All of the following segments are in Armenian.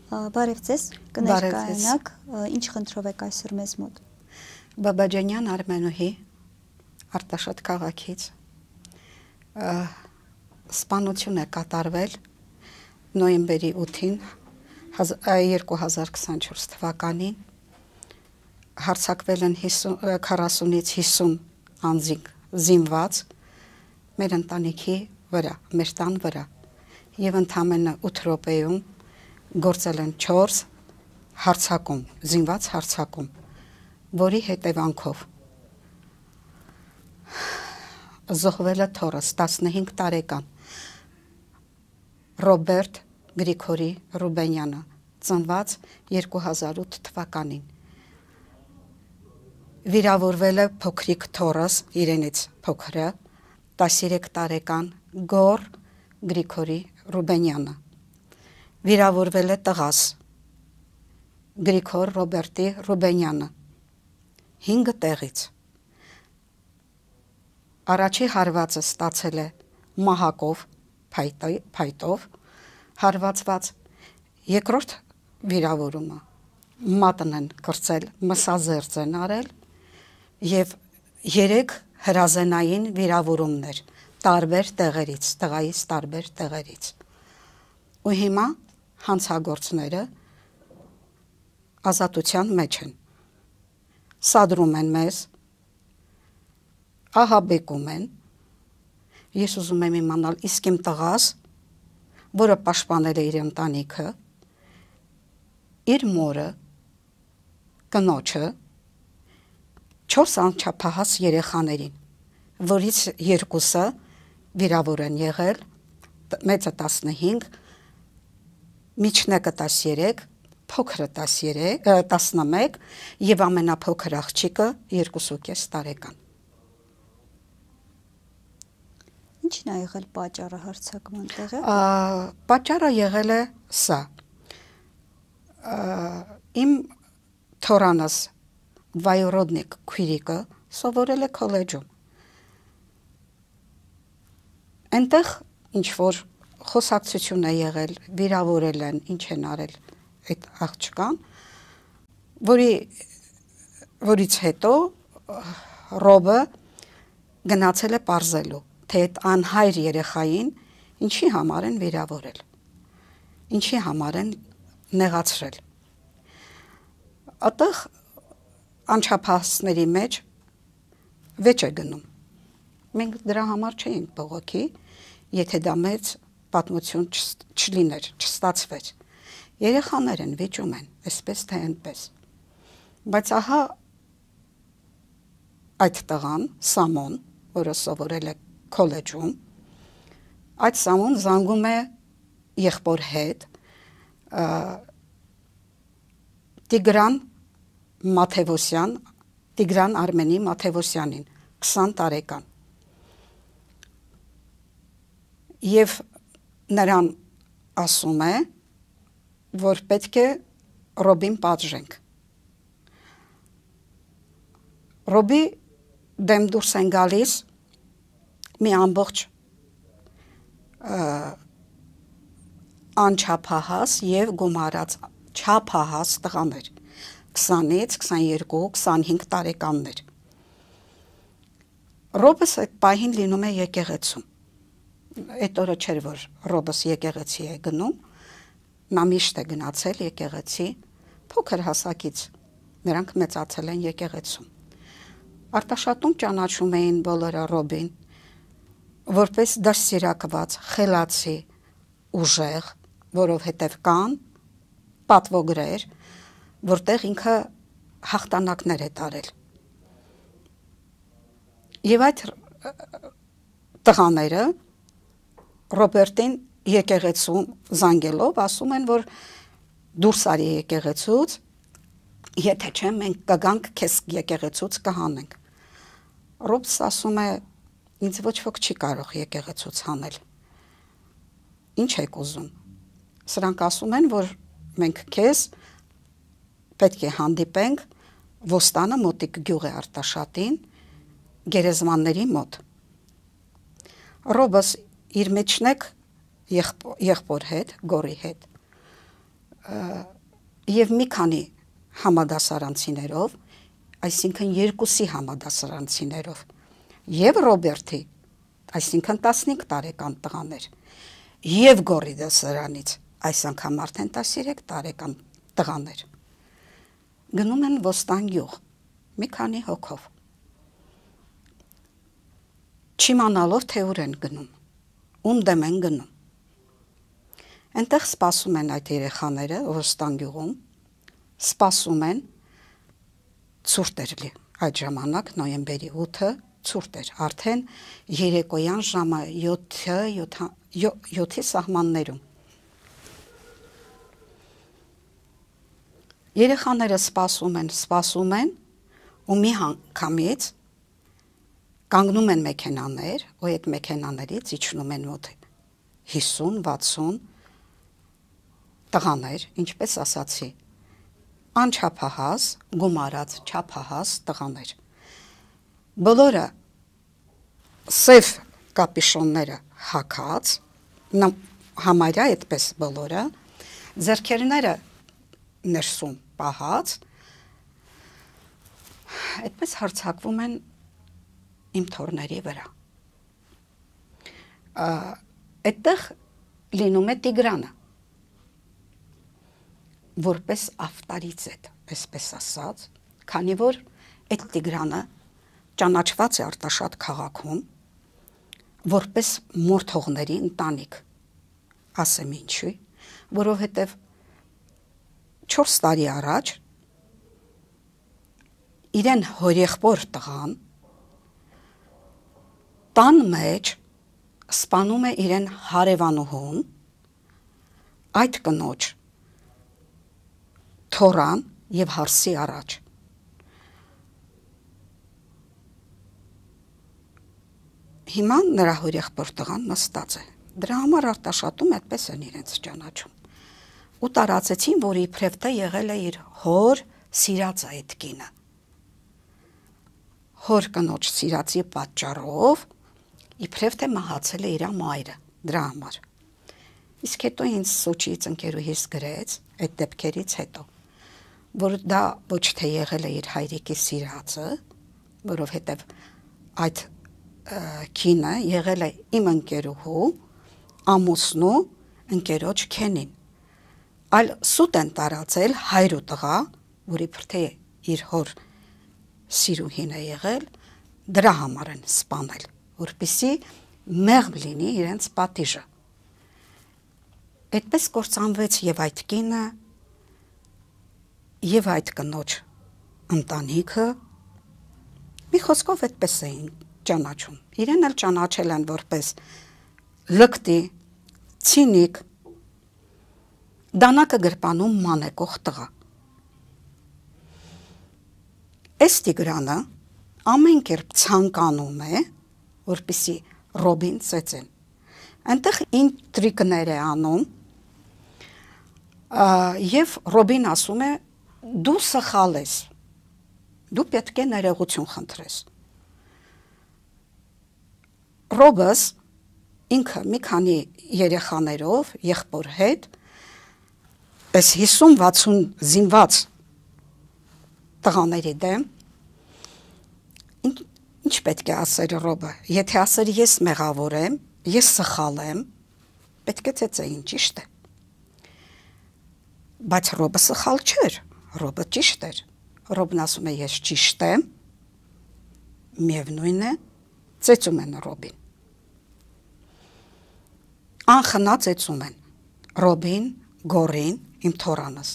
Բարև ձեզ, կներկայանաք, ինչ խնդրով եք այսօր մեզ մոտ։ Բաբաջանյան Արմենուհի, Արտաշատ քաղաքից, սպանություն է կատարվել նոյեմբերի 8-ին 2024 թվականին, հարձակվել են 40-ից 50 անձինք զինված մեր ընտանիքի վրա, մեր տան վրա, և ընդամենը 8 րոպեում գործել են 4 հարձակում, զինված հարձակում, որի հետևանքով զոհվել է թորս 15 տարեկան Ռոբերտ Գրիգորի Ռուբենյանը, ծնված 2008 թվականին։ Վիրավորվել է փոքրիկ թորս, իրենից փոքրը, 13 տարեկան Գոր Գրիգորի Ռուբենյանը։ Վիրավորվել է տղաս Գրիգոր Ռոբերտի Ռուբենյանը 5 տեղից։ Առաջի հարվածը ստացել է մահակով, փայտով հարվածված, երկրորդ վիրավորումը մատն են կրծել, մսազերծ են արել և 3 հրազենային վիրավորումներ տարբեր տեղերից, տղայից տարբեր տեղերից։ Ու հիմա հանցագործները ազատության մեջ են, սադրում են մեզ, ահաբեկում են։ Ես ուզում եմ իմանալ, իսկ իմ տղաս, որը պաշտպանել է իր ընտանիքը, իր մորը, կնոջը, 4 անչափահաս երեխաներին, որից 2-ը վիրավոր են եղել, մեծը 15, միջնակը 13, փոքրը 11 և ամենափոքր աղջիկը 2.5 տարեկան։ Ինչն է եղել պատճառը հարձակման տեղը։ Պատճառը եղել է սա. իմ թորանս Վայորոդնիկ քույրիկը սովորել է քոլեջում։ Այնտեղ ինչ-որ խոսակցություն է եղել, վիրավորել են, ինչ են արել այդ աղջկան, որից հետո Ռոբը գնացել է պարզելու, թե այդ անհայր երեխային ինչի համար են վիրավորել, ինչի համար են նեղացրել։ Այդտեղ անչափահասների մեջ վեճ է գնում։ Մենք դրա համար չէինք բողոքի, եթե դա մեծ պատմություն չլիներ, չստացվեր։ Երեխաներ են, վիճում են, այսպես թե այնպես։ Բայց ահա այդ տղան, Սամոն, որը սովորել է քոլեջում, այդ Սամոն զանգում է եղբոր հետ Տիգրան Արմենի Մաթևոսյանին, 20 տարեկան։ Եվ նրան ասում է, որ պետք է Ռոբին պատժենք։ Ռոբի դեմ դուրս են գալիս մի ամբողջ անչափահաս և գումարած չափահաս տղաներ, 20-ից 22, 25 տարեկաններ։ Ռոբս այդ պահին լինում է եկեղեցում։ Այդ օրը չէր, որ Ռոբս եկեղեցի է գնում, նա միշտ է գնացել եկեղեցի, փոքր հասակից նրանք մեծացել են եկեղեցում։ Արտաշատում ճանաչում էին բոլորը Ռոբին, որպես դաստիարակված, խելացի, ուժեղ, որովհետև կան պատվոգրեր, որտեղ ինքը հաղթանակներ է տարել։ Եվ այդ տղաները Ռոբերտին եկեղեցում զանգելով ասում են, որ դուրս արի եկեղեցուց, եթե չէ մենք կգանք քեզ եկեղեցուց կհանենք։ Ռոբս ասում է, ինձ ոչ ոք չի կարող եկեղեցուց հանել։ Ինչ եք ուզում։ Սրանք ասում են, որ մենք քեզ պետք է հանդիպենք Ոստանը մոտիկ գյուղ է Արտաշատին, գերեզմանների մոտ։ Ռոբս իր մեջնեք եղբոր հետ, Գորի հետ, եւ մի քանի համադասարանցիներով, այսինքն 2 համադասարանցիներով, եւ Ռոբերտի, այսինքն 15 տարեկան տղաներ, եւ Գորի դասարանից, այս անգամ արդեն 13 տարեկան տղաներ, գնում են Ոստան գյուղ, մի քանի հոգով, չիմանալով թե ուր են գնում, ում դեմ են գնում։ Այնտեղ սպասում են այդ երեխաները Ոստան գյուղում, սպասում են ցուրտ էր այդ ժամանակ նոյեմբերի 8-ը ցուրտ էր, արդեն երեկոյան ժամը 7-ի սահմաններում։ Երեխաները սպասում են ու մի հանգամից կանգնում են մեքենաներ, ու այդ մեքենաներից իջնում են մոտ 50-60 տղաներ, ինչպես ասացի, անչափահաս, գումարած չափահաս տղաներ։ Բոլորը սև կապիշոնները հագած, համարյա այդպես բոլորը, ձեռքերները ներսում պահած, այդպես հարձակվում են իմ թորների վրա։ Այդտեղ լինում է Տիգրանը, որպես ավտարիցետ, այսպես ասած, քանի որ այդ Տիգրանը ճանաչված է Արտաշատ քաղաքում, որպես մորթողների ընտանիք, ասեմ ինչի, որովհետև 4 տարի առաջ իրեն հորեղբոր տղան տան մեջ սպանում է իրեն հարևանուհուն, այդ կնոջ թորան եւ հարսի առաջ։ Հիմա նրա հորեղբոր տղան նստած է։ Դրա համար Արտաշատում այդպես են իրենց ճանաչում։ Ու տարածեցին, որ իբրև թե եղել է իր հոր սիրած այդ կինը։ Հոր կնոջ սիրածի պատճառով իբրև թե մահացել է իր մայրը, դրա համար։ Իսկ հետո ինձ Սոչիից ընկերուհիս գրեց այդ դեպքերից հետո, որ դա ոչ թե եղել է իր հայրիկի սիրածը, որովհետև այդ կինը եղել է իմ ընկերուհու, ամուսնու ընկերոջ քենին, այլ սուտ են տարածել հայր ու տղա, որ իբր թե իր հոր սիրուհին է եղել, դրա համար են սպանել, որպեսզի մեղմ լինի իրենց պատիժը։ Այդպես կործանվեց եւ այդ կինը, եւ այդ կնոջ ընտանիքը, մի խոսքով այդպես էին ճանաչում։ Իրեն էլ ճանաչել են որպես լկտի, ցինիկ, դանակը գրպանում մանեկող տղա։ Այս Տիգրանը ամեն կերպ ցանկանում է, որպեսզի Ռոբին ծեծեն։ Այնտեղ ինտրիգներ է անում, եւ Ռոբին ասում է, դու սխալ ես, դու պետք է ներողություն խնդրես։ Ռոբս ինքը մի քանի երեխաներով, եղբոր հետ, այս 50-60 զինված տղաների դեմ, ինչ պետք է ասեր Ռոբը, եթե ասեր ես մեղավոր եմ, ես սխալ եմ, պետք է ծեծեին, ճիշտ է։ Բայց Ռոբը սխալ չէր, Ռոբը ճիշտ էր։ Ռոբն ասում է ես ճիշտ եմ, միևնույն է, ծեծում են Ռոբին։ Անխնա ծեծում են Ռոբին, Գորին, իմ թորանս։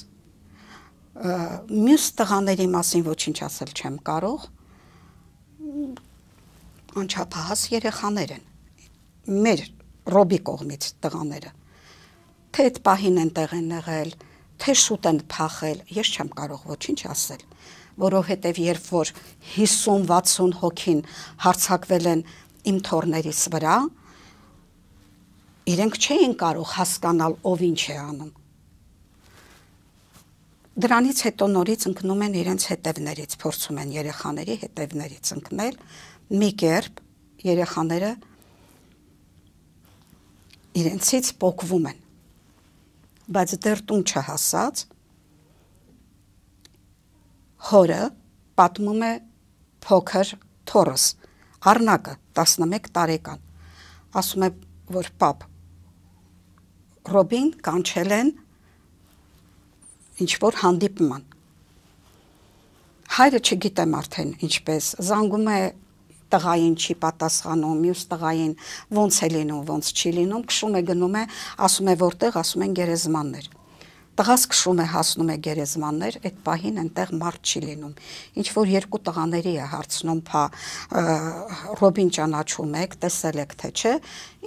Մյուս տղաների մասին ոչինչ ասել չեմ կարող, անչափահաս երեխաներ են, մեր Ռոբի կողմից տղաները, թե այդ պահին են տեղ են եղել, թե շուտ են փախել, ես չեմ կարող ոչինչ ասել, որովհետև երբ որ 50-60 հոգին հարձակվել են իմ թորներիս վրա, իրենք չէին կարող հասկանալ ով ինչ է անում։ Դրանից հետո նորից ընկնում են իրենց հետևներից, փորձում են երեխաների հետևներից ընկնել, մի կերպ երեխաները իրենցից պոկվում են, բայց դեռ տուն չհասած հորը պատմում է փոքր թորս Արնակը 11 տարեկան ասում է որ պապ Ռոբին կանչել են ինչ որ հանդիպման հայրը չգիտեմ արդեն ինչպես զանգում է տղային չի պատասխանում մյուս տղային ոնց է լինում ոնց չի լինում քշում է գնում է ասում է որտեղ ասում են գերեզմաններ տղաս քշում է հասնում է գերեզմաններ այդ պահին այնտեղ մարդ չի լինում ինչ որ երկու տղաների է հարցնում Ռոբին ճանաչում եք տեսել եք թե չէ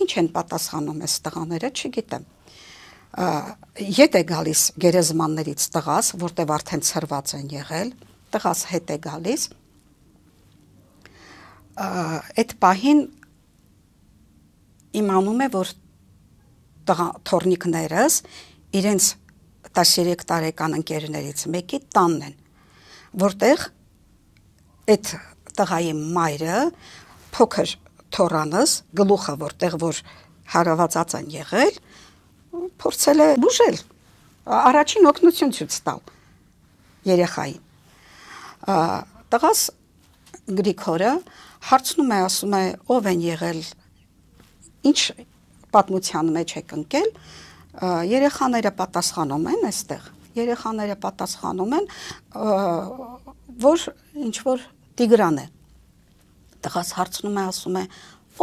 ինչ են պատասխանում այս տղաները չգիտեմ ետ է գալիս գերեզմաններից տղաս որտեղ արդեն ցրված են եղել տղաս հետ է գալիս այդ պահին իմանում է որ թորնիկներս իրենց 13 տարեկան ընկերներից մեկի տանն են որտեղ այդ տղայի մայրը փոքր թորանս գլուխը որտեղ որ հարվածած են եղել փորձել է բուժել առաջին օգնություն ցույց տալ երեխային տղաս Գրիգորը հարցնում է ասում է ով են եղել ինչ պատմության մեջ եք ընկել երեխաները պատասխանում են այստեղ երեխաները պատասխանում են որ ինչ որ Տիգրան է տղաս հարցնում է ասում է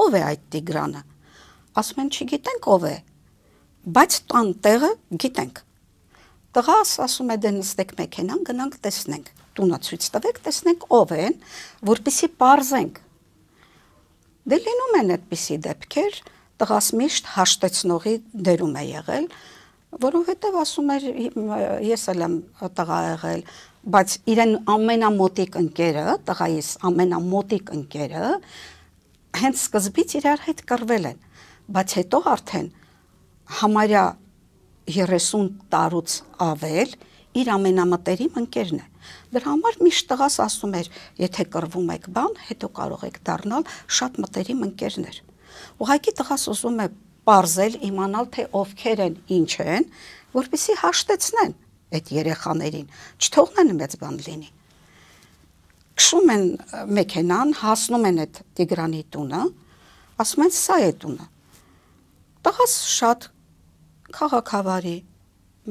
ով է այդ Տիգրանը ասում են չգիտենք ով է բայց տան տեղը գիտենք տղաս ասում է դե նստեք մեքենան գնանք տեսնենք տունը ցույց տվեք տեսնենք ով են որպեսզի պարզենք դե լինում են այդպիսի դեպքեր տղաս միշտ հաշտեցնողի դերում է եղել, որովհետև ասում էր ես էլ եմ տղա եղել, բայց իրեն ամենամոտիկ ընկերը, տղայիս ամենամոտիկ ընկերը հենց սկզբից իրար հետ կռվել են, բայց հետո արդեն համարյա 30 տարուց ավել իր ամենամտերիմ ընկերն է։ Դրա համար միշտ տղաս ասում էր, եթե կռվում եք բան, հետո կարող եք դառնալ շատ մտերիմ ընկերներ։ Ուղղակի տղաս ուզում է պարզել, իմանալ, թե ովքեր են, ինչ են, որպեսզի հաշտեցնեն այդ երեխաներին, չթողնեն մեծ բան լինի։ Քշում են մեքենան, հասնում են այդ Տիգրանի տունը, ասում են սա է տունը։ Տղաս շատ քաղաքավարի,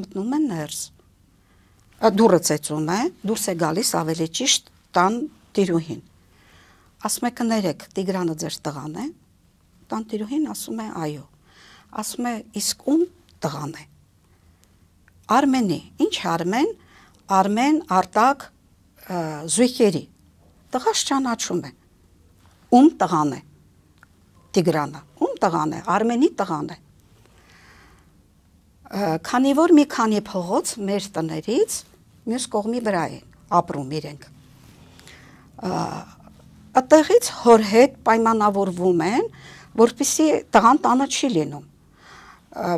մտնում են ներս։ Դուրը ծեծում է, դուրս է գալիս ավելի ճիշտ տան տիրուհին։ Ասում է կներեք, Տիգրանը ձեր տղան է։ Տան տիրուհին ասում է այո։ Ասում է իսկ ում տղան է։ Արմենի, ինչ Արմեն, Արմեն Արտակ Զույգերի։ Տղաս ճանաչում է։ Ում տղան է։ Տիգրանը, ում տղան է, Արմենի տղան է։ Քանի որ մի քանի փողոց մեր տներից մյուս կողմի վրա են ապրում իրենք։ Այդտեղից հոր հետ պայմանավորվում են, որպեսզի տղան տանը չի լինում,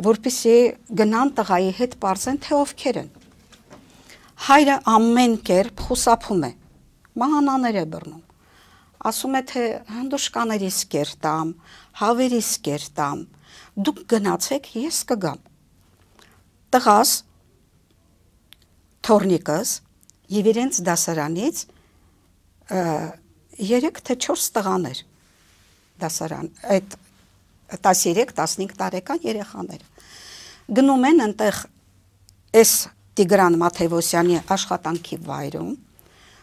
որպեսզի գնան տղայի հետ պարզեն, թե ովքեր են։ Հայրը ամեն կերպ խուսափում է, մահանաներ է բռնում, ասում է, թե հանդուշկաներիս կերտամ, հավերիս կերտամ, դուք գնացեք, ես կգամ։ Տղաս, թորնիկս և իրենց դասարանից 3 թե 4 տղաներ դասարան, այդ 13-15 տարեկան երեխաներ գնում են ընտեղ այս Տիգրան Մաթևոսյանի աշխատանքի վայրում,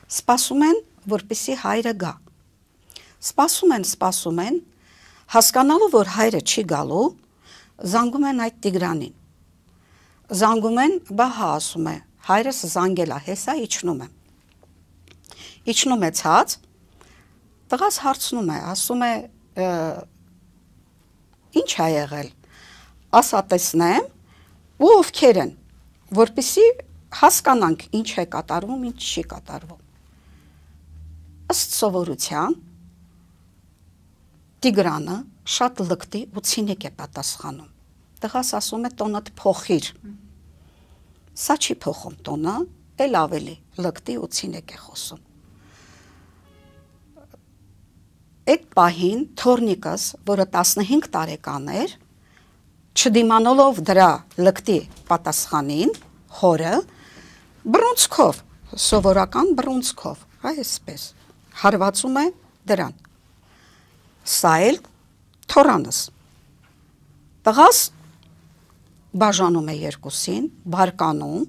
սպասում են, որպեսզի հայրը գա, սպասում են, հասկանալու, որ հայրը չի գալու, զանգում են այդ Տիգրանին, զանգում են, բա հա ասում է, հայրս զանգել է, հեսա իջնում է ցած, տղաս հարցնում է, ասում է, ինչ ա եղել, ասա տեսնեմ, ու ովքեր են, որպեսզի հասկանանք ինչ է կատարվում, ինչ չի կատարվում։ Ըստ սովորության Տիգրանը շատ լկտի ու ցինիկ է պատասխանում։ Տղաս ասում է տոնդ փոխիր։ Սա չի փոխում տոնը, էլ ավելի լկտի ու ցինիկ է խոսում։ Այդ պահին թորնիկս, որը 15 տարեկան էր, չդիմանալով դրա լկտի պատասխանին, հորը բռունցքով, սովորական բռունցքով, այսպես հարվածում է դրան։ Սա էլ թորանս։ Տղաս բաժանում է երկուսին, բարկանում,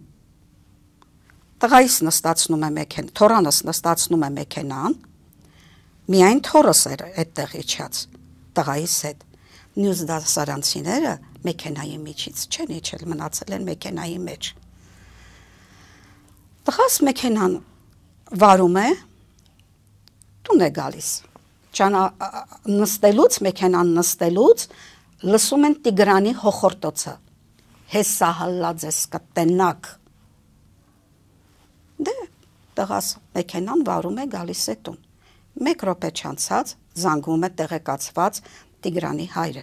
տղայիս նստացնում է մեքենան, թորանս նստացնում է մեքենան, միայն թորս էր այդտեղ իջած, տղայիս հետ։ Մյուս դասարանցիները մեքենայի միջից չեն իջել, մնացել են մեքենայի մեջ։ Տղաս մեքենան վարում է, տուն է գալիս։ Նստելուց, մեքենան նստելուց լսում են Տիգրանի հոխորտոցը։ Հեսա հալած ես կտենակ։ Դե տղաս մեքենան վարում է գալիս է տուն։ 1 րոպե չանցած զանգում է տեղեկացված Տիգրանի հայրը,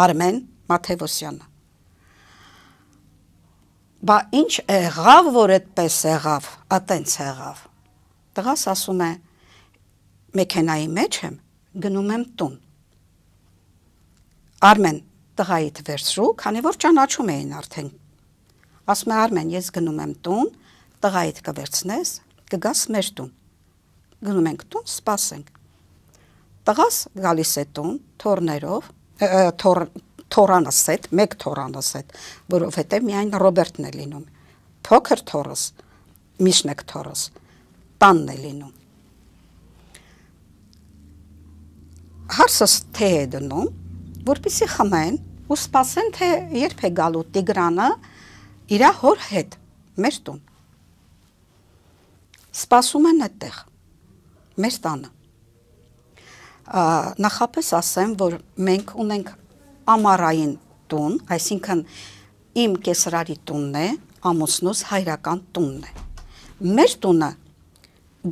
Արմեն Մաթևոսյանը։ Բա ինչ եղավ, որ այդպես եղավ, ատենց եղավ։ Տղաս ասում է, մեքենայի մեջ եմ, գնում եմ տուն։ Արմեն, տղայիդ վերցրու, քանի որ ճանաչում էին արդեն։ Ասում է, Արմեն, ես գնում եմ տուն, տղայիդ կվերցնես, կգաս մեր տուն։ Գնում ենք տուն, սպասենք։ Տղաս գալիս է տուն, թորներով, թորանս հետ, 1 թորանս հետ, որովհետև միայն Ռոբերտն է լինում։ Փոքր թորս, Միշնեկ թորս, տանն է լինում։ Հարսս թե է դնում, որպեսզի խմեն ու սպասեն, թե երբ է գալու Տիգրանը իր հոր հետ, մեր տուն։ Սպասում են այդտեղ, մեր տանը։ Նախապես ասեմ, որ մենք ունենք ամառային տուն, այսինքն իմ կեսրարի տունն է, ամուսնուս հայրական տունն է։ Մեր տունը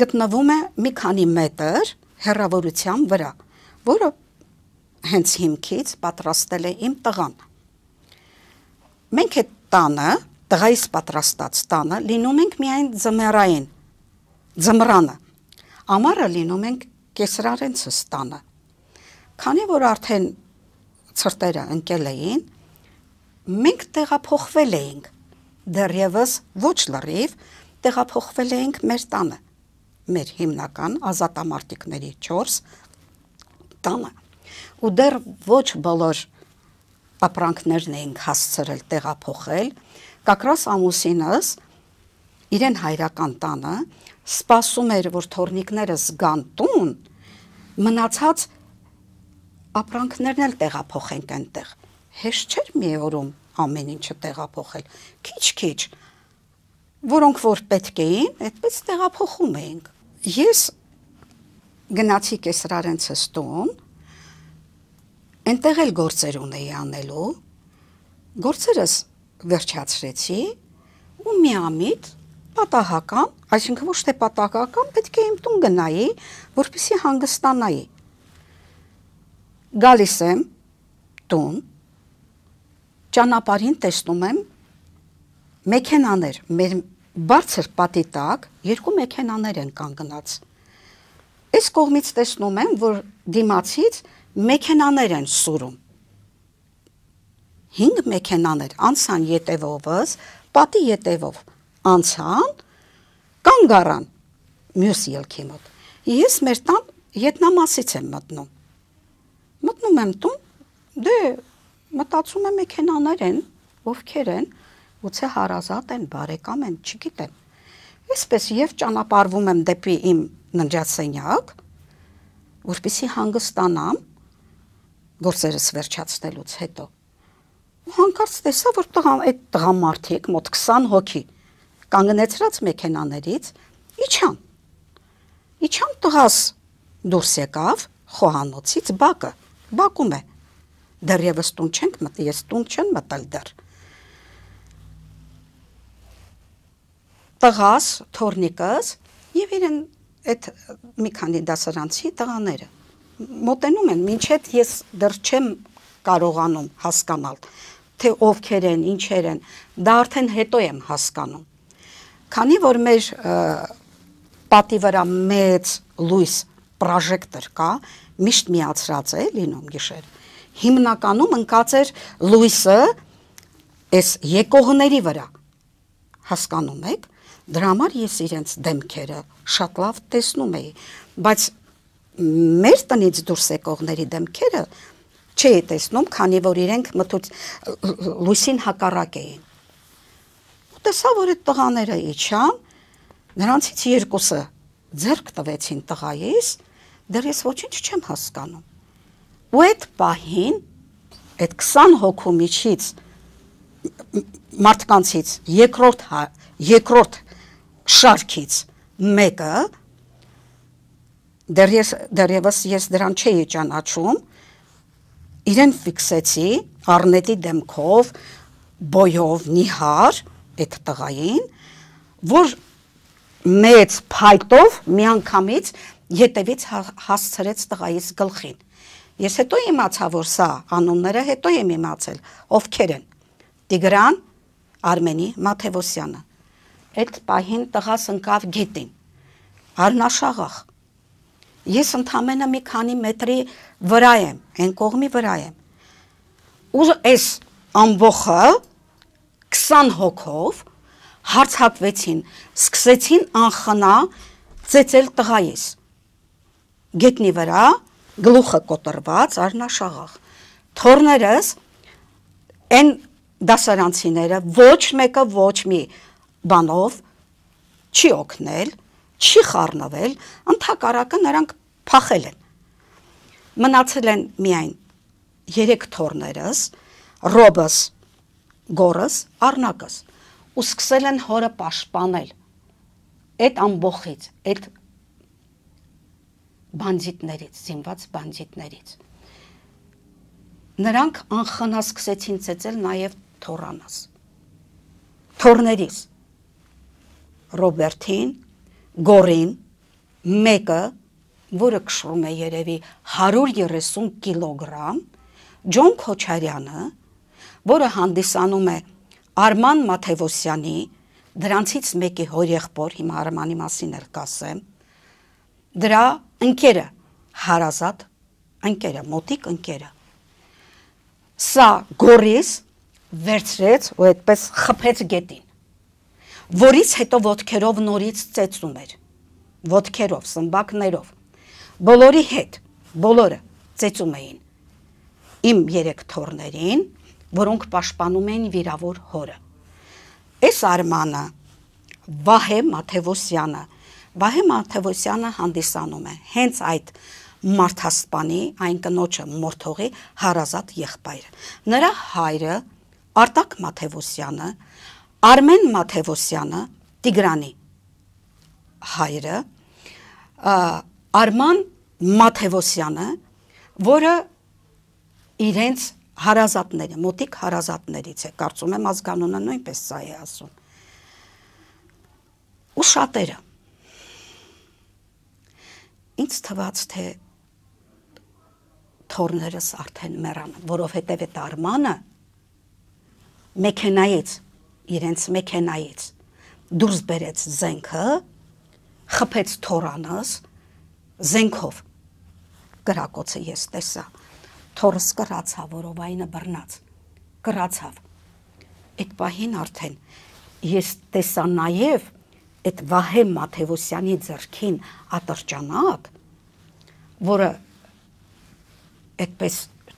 գտնվում է մի քանի մետր հեռավորության վրա, որը հենց հիմքից պատրաստել է իմ տղան։ Մենք այդ տանը, տղայիս պատրաստած տանը, լինում ենք միայն ձմեռային, ձմռանը, ամառը լինում ենք կեսրարենցս տանը։ Քանի որ արդեն ցրտերը ընկել էին, մենք տեղափոխվել էինք, դեռևս ոչ լրիվ, տեղափոխվել էինք մեր տանը, մեր հիմնական ազատամարտիկների 4 տանը, ու դեռ ոչ բոլոր ապրանքներն էինք հասցրել տեղափոխել, կակրաս ամուսինս իրեն հայրական տանը սպասում էր, որ թորնիկները զգան տուն, մնացած ապրանքներն էլ տեղափոխենք այնտեղ։ Հեշտ չէր մի օրում ամեն ինչը տեղափոխել, քիչ-քիչ, որոնք որ պետք էին, այդպես տեղափոխում էինք։ Ես գնացի կեսրարենցս տուն, այնտեղ էլ գործեր ունեի անելու, գործերս վերջացրեցի ու միամիտ պատահական, այսինքն ոչ թե պատահական, պետք է իմ տուն գնայի, որպեսզի հանգստանայի։ Գալիս եմ տուն, ճանապարհին տեսնում եմ մեքենաներ, մեր բարձր պատի տակ 2 մեքենաներ են կանգնած։ Այս կողմից տեսնում եմ, որ դիմացից մեքենաներ են սուրում։ 5 մեքենաներ անցան ետևովս, պատի ետևով անցան, կանգ առան մյուս ելքի մոտ։ Ես մեր տան ետնամասից եմ մտնում։ Մտնում եմ տուն, դե մտածում եմ մեքենաներ են, ովքեր են, գուցե հարազատ են, բարեկամ են, չգիտեմ։ Այսպես եւ ճանապարհվում եմ դեպի իմ ննջասենյակ, որպեսզի հանգստանամ գործերս վերջացնելուց հետո։ Ու հանկարծ տեսա, որ այդ տղամարդիկ մոտ 20 հոգի կանգնեցրած մեքենաներից իջան տղաս դուրս եկավ խոհանոցից բակում է, դեռևս տուն չենք մտել, ես տուն չեմ մտել դեռ։ Տղաս, թորնիկս եւ իրեն այդ մի քանի դասարանցի տղաները մոտենում են, մինչեւ ես դեռ չեմ կարողանում հասկանալ, թե ովքեր են, ինչեր են, դա արդեն հետո եմ հասկանում։ Քանի որ մեր պատի վրա մեծ լույս պրոժեկտոր կա, միշտ միացրած է լինում գիշեր, հիմնականում ընկած էր լույսը այս եկողների վրա, հասկանում եք, դրա համար ես իրենց դեմքերը շատ լավ տեսնում էի, բայց մեր տնից դուրս եկողների դեմքերը չէի տեսնում, քանի որ իրենք լույսին հակառակ էին։ Ու տեսա, որ այդ տղաները իջան, նրանցից երկուսը ձեռք տվեցին տղայիս, դեռ ես ոչինչ չեմ հասկանում։ Ու այդ պահին, այդ 20 հոգու միջից մարդկանցից երկրորդ շարքից մեկը, դեռևս ես դրան չէի ճանաչում, իրեն ֆիքսեցի առնետի դեմքով, բոյով, նիհար այդ տղային, որ մեծ փայտով միանգամից ետևից հասցրեց տղայից գլխին։ Ես հետո իմացա, որ սա անունները հետո եմ իմացել, ովքեր են։ Տիգրան Արմենի Մաթևոսյանը։ Այդ պահին տղաս ընկավ գետին, արնաշաղախ։ Ես ընդամենը մի քանի մետրի վրա եմ, այն կողմի վրա եմ։ Ու այս ամբողը 20 հոգով հարցակվեցին, սկսեցին անխնա ծեծել տղայիս։ Գետնի վրա գլուխը կոտրված, արնաշաղախ։ Թորներս այն դասարանցիները ոչ մեկը ոչ մի բանով չի օգնել, չի խառնվել, ընդհակառակը նրանք փախել են։ Մնացել են միայն 3 թորներս, Ռոբս, Գորս, Արնակս, ու սկսել են հորը պաշտպանել այդ ամբողից, այդ բանդիտներից, զինված բանդիտներից։ Նրանք անխնա սկսեցին ծեծել նաև թորանս, թորներից, Ռոբերտին, Գորին, մեկը, որը կշռում է երևի 130 կիլոգրամ, Ջոն Քոչարյանը, որը հանդիսանում է Արման Մաթևոսյանի, դրանցից մեկի հորեղբոր, հիմա Արմանի մասին էլ կասեմ, դրա ընկերը, հարազատ ընկերը, մոտիկ ընկերը։ Սա Գորիս վերցրեց ու այդպես խփեց գետին, որից հետո ոտքերով նորից ծեծում էր, ոտքերով, սմբակներով, բոլորի հետ, բոլորը ծեծում էին իմ 3 թորներին, որոնք պաշտպանում էին վիրավոր հորը։ Այս Արմանը, Վահե Մաթևոսյանը հանդիսանում է հենց այդ մարդասպանի, այն կնոջը մորթողի հարազատ եղբայրը։ Նրա հայրը Արտակ Մաթևոսյանը, Արմեն Մաթևոսյանը, Տիգրանի հայրը, Արման Մաթևոսյանը, որը իրենց հարազատները, մոտիկ հարազատներից է, կարծում եմ ազգանունը նույնպես սա է ասում։ Ու շատերը։ Ինձ թվաց, թե թորներս արդեն մեռան, որովհետև այդ Արմանը մեքենայից, իրենց մեքենայից դուրս բերեց զենքը, խփեց թորանս, զենքով կրակոցը ես տեսա, թորս կրացավ, որովայինը բռնած, կրացավ։ Այդ պահին արդեն ես տեսա նաև այդ Վահե Մաթևոսյանի ձեռքին ատրճանակ, որը այդպես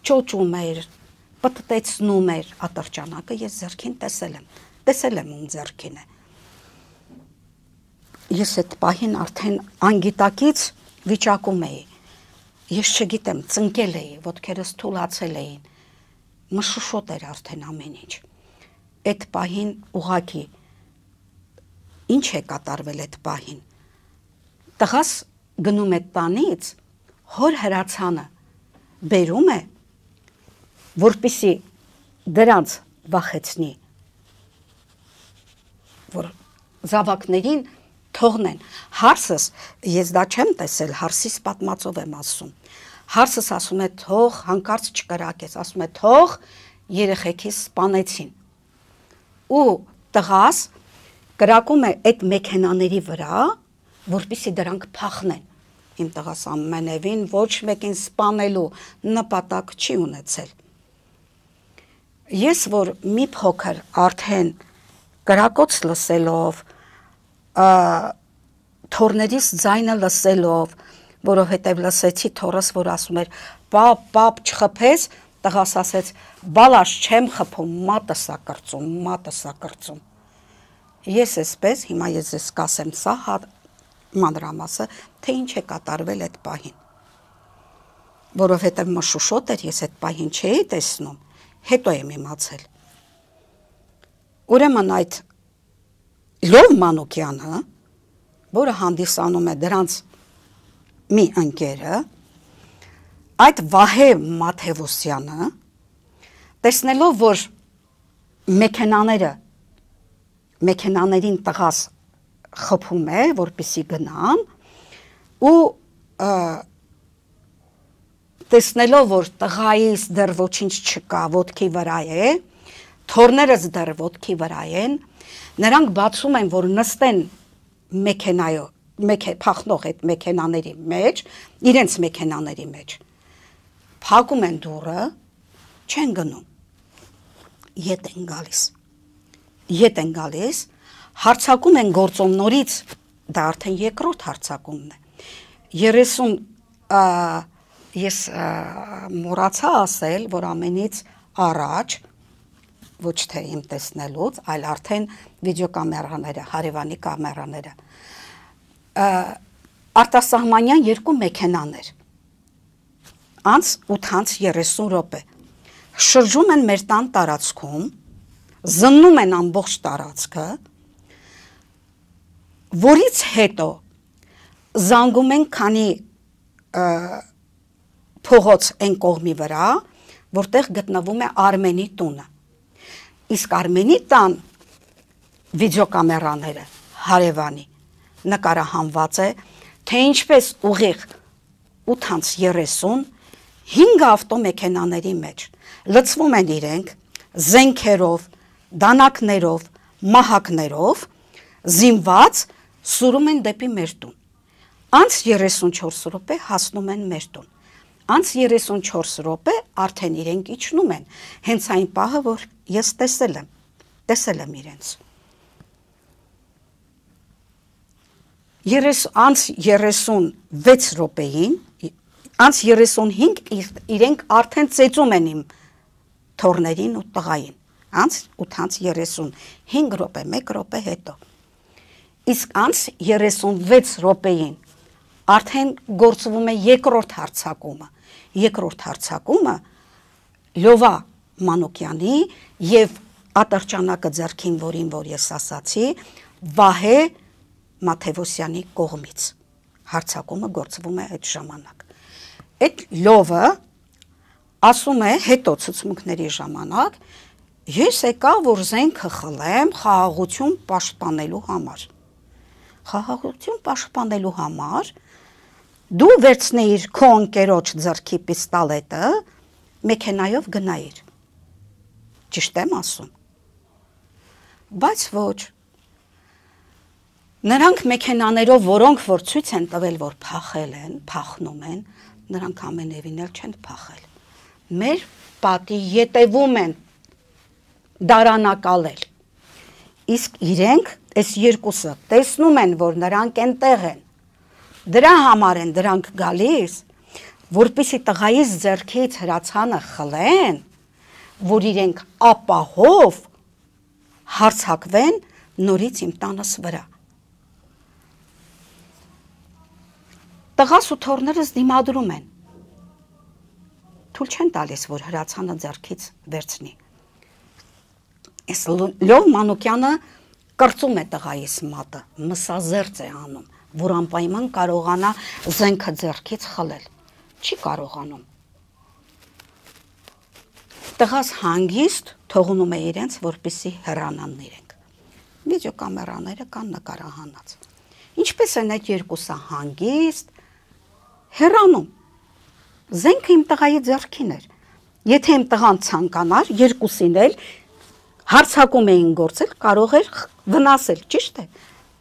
ճոճում էր, պտտեցնում էր ատրճանակը, ես ձեռքին տեսել եմ ում ձեռքին է։ Ես այդ պահին արդեն անգիտակից վիճակում էի, ես չգիտեմ, ծնկել էի, ոտքերս թուլացել էին, մշուշոտ էր արդեն ամեն ինչ։ Այդ պահին ուղղակի ինչ է կատարվել այդ պահին։ Տղաս գնում է տանից, հոր հրացանը բերում է, որպեսզի դրանց վախեցնի, որ զավակներին թողնեն։ Հարսս, ես դա չեմ տեսել, հարսիս պատմածով եմ ասում։ Հարսս ասում է թող, հանկարծ չկրակես, ասում է թող երեխեքիս սպանեցին։ Ու տղաս կրակում է այդ մեքենաների վրա, որպեսզի դրանք փախնեն։ իմ տղաս ամենևին ոչ մեկին սպանելու նպատակ չի ունեցել։ Ես որ մի փոքր արդեն կրակոց լսելով, թորներիս ձայնը լսելով, որովհետև լսեցի թորս, որ ասում էր պապ չխփես, տղաս ասեց բալաշ չեմ խփում, մատս ա կրծում։ Ես էսպես, հիմա ես ես կասեմ սա մանրամասը, թե ինչ է կատարվել այդ պահին, որովհետև մշուշոտ էր, ես այդ պահին չէի տեսնում, հետո եմ իմացել։ Ուրեմն այդ Լով Մանուկյանը, որը հանդիսանում է դրանց մի ընկերը, այդ Վահե Մաթևոսյանը, տեսնելով, որ մեքենաներին տղաս խփում է, որպեսի գնան, ու տեսնելով, որ տղայիս դեռ ոչինչ չկա, ոտքի վրա է, թորներս դեռ ոտքի վրա են, նրանք բացում են, որ նստեն փախնող այդ մեքենաների մեջ, իրենց մեքենաների մեջ, փակում են դուռը, չեն գնում, ետ են գալիս, հարձակում են գործում նորից, դա արդեն երկրորդ հարձակումն է, 30 ես մոռացա ասել, որ ամենից առաջ, ոչ թե իմ տեսնելուց, այլ արդեն վիդեոկամերաները, հարևանի կամերաները, արտասահմանյան 2 մեքենաներ, անց 8:30 րոպե, շրջում են մեր տան տարածքում, զննում են ամբողջ տարածքը, որից հետո զանգում են քանի փողոց են կողմի վրա, որտեղ գտնվում է Արմենի տունը։ Իսկ Արմենի տան վիդեոկամերաները հարևանի նկարահանված է, թե ինչպես ուղիղ 8:30 5 ավտոմեքենաների մեջ լցվում են իրենք զենքերով, դանակներով, մահակներով, զինված սուրում են դեպի մեր տուն։ Անց 34 րոպե հասնում են մեր տուն։ Անց 34 րոպե արդեն իրենք իջնում են, հենց այն պահը, որ ես տեսել եմ իրենց։ Անց 36 րոպեին, անց 35 իրենք արդեն ծեծում են իմ թորներին ու տղային, անց 8:35 րոպե, 1 րոպե հետո։ Իսկ անց 36 րոպեին արդեն գործվում է երկրորդ հարձակումը Լովա Մանուկյանի և ատրճանակը ձեռքին, որ ես ասացի, Վահե Մաթևոսյանի կողմից հարձակումը գործվում է այդ ժամանակ։ Այդ Լովը ասում է հետո ցուցմունքների ժամանակ, ես եկա, որ զենքը խլեմ խաղաղություն պաշտպանելու համար։ Խաղաղություն պաշտպանելու համար դու վերցնեիր քո ընկերոջ ձեռքի պիստոլետը, մեքենայով գնայիր։ Ճիշտ եմ ասում։ Բայց ոչ։ Նրանք մեքենաներով, որոնք որ ցույց են տվել, որ փախել են, փախնում են, նրանք ամենևին էլ չեն փախել։ Մեր պատի ետևում են դարանակալել։ Իսկ իրենք այս երկուսը տեսնում են, որ նրանք այնտեղ են։ Դրա համար են դրանք գալիս, որպեսզի տղայիս ձեռքից հրացանը խլեն, որ իրենք ապահով հարձակվեն նորից իմ տանս վրա։ Տղաս ու թորներս դիմադրում են։ Թույլ չեն տալիս, որ հրացանը ձեռքից վերցնի։ Այս Լով Մանուկյանը կրծում է տղայիս մատը, մսազերծ է անում, որ անպայման կարողանա զենքը ձեռքից խլել։ Չի կարողանում։ Տղաս հանգիստ թողնում է իրենց, որպեսզի հեռանան իրենք։ Վիդեոկամերաները կան նկարահանած։ Ինչպես են այդ երկուսը հանգիստ հեռանում։ Զենքը իմ տղայի ձեռքին էր։ Եթե իմ տղան ցանկանար, երկուսին էլ հարձակում էին գործել, կարող էր վնասել, ճիշտ է,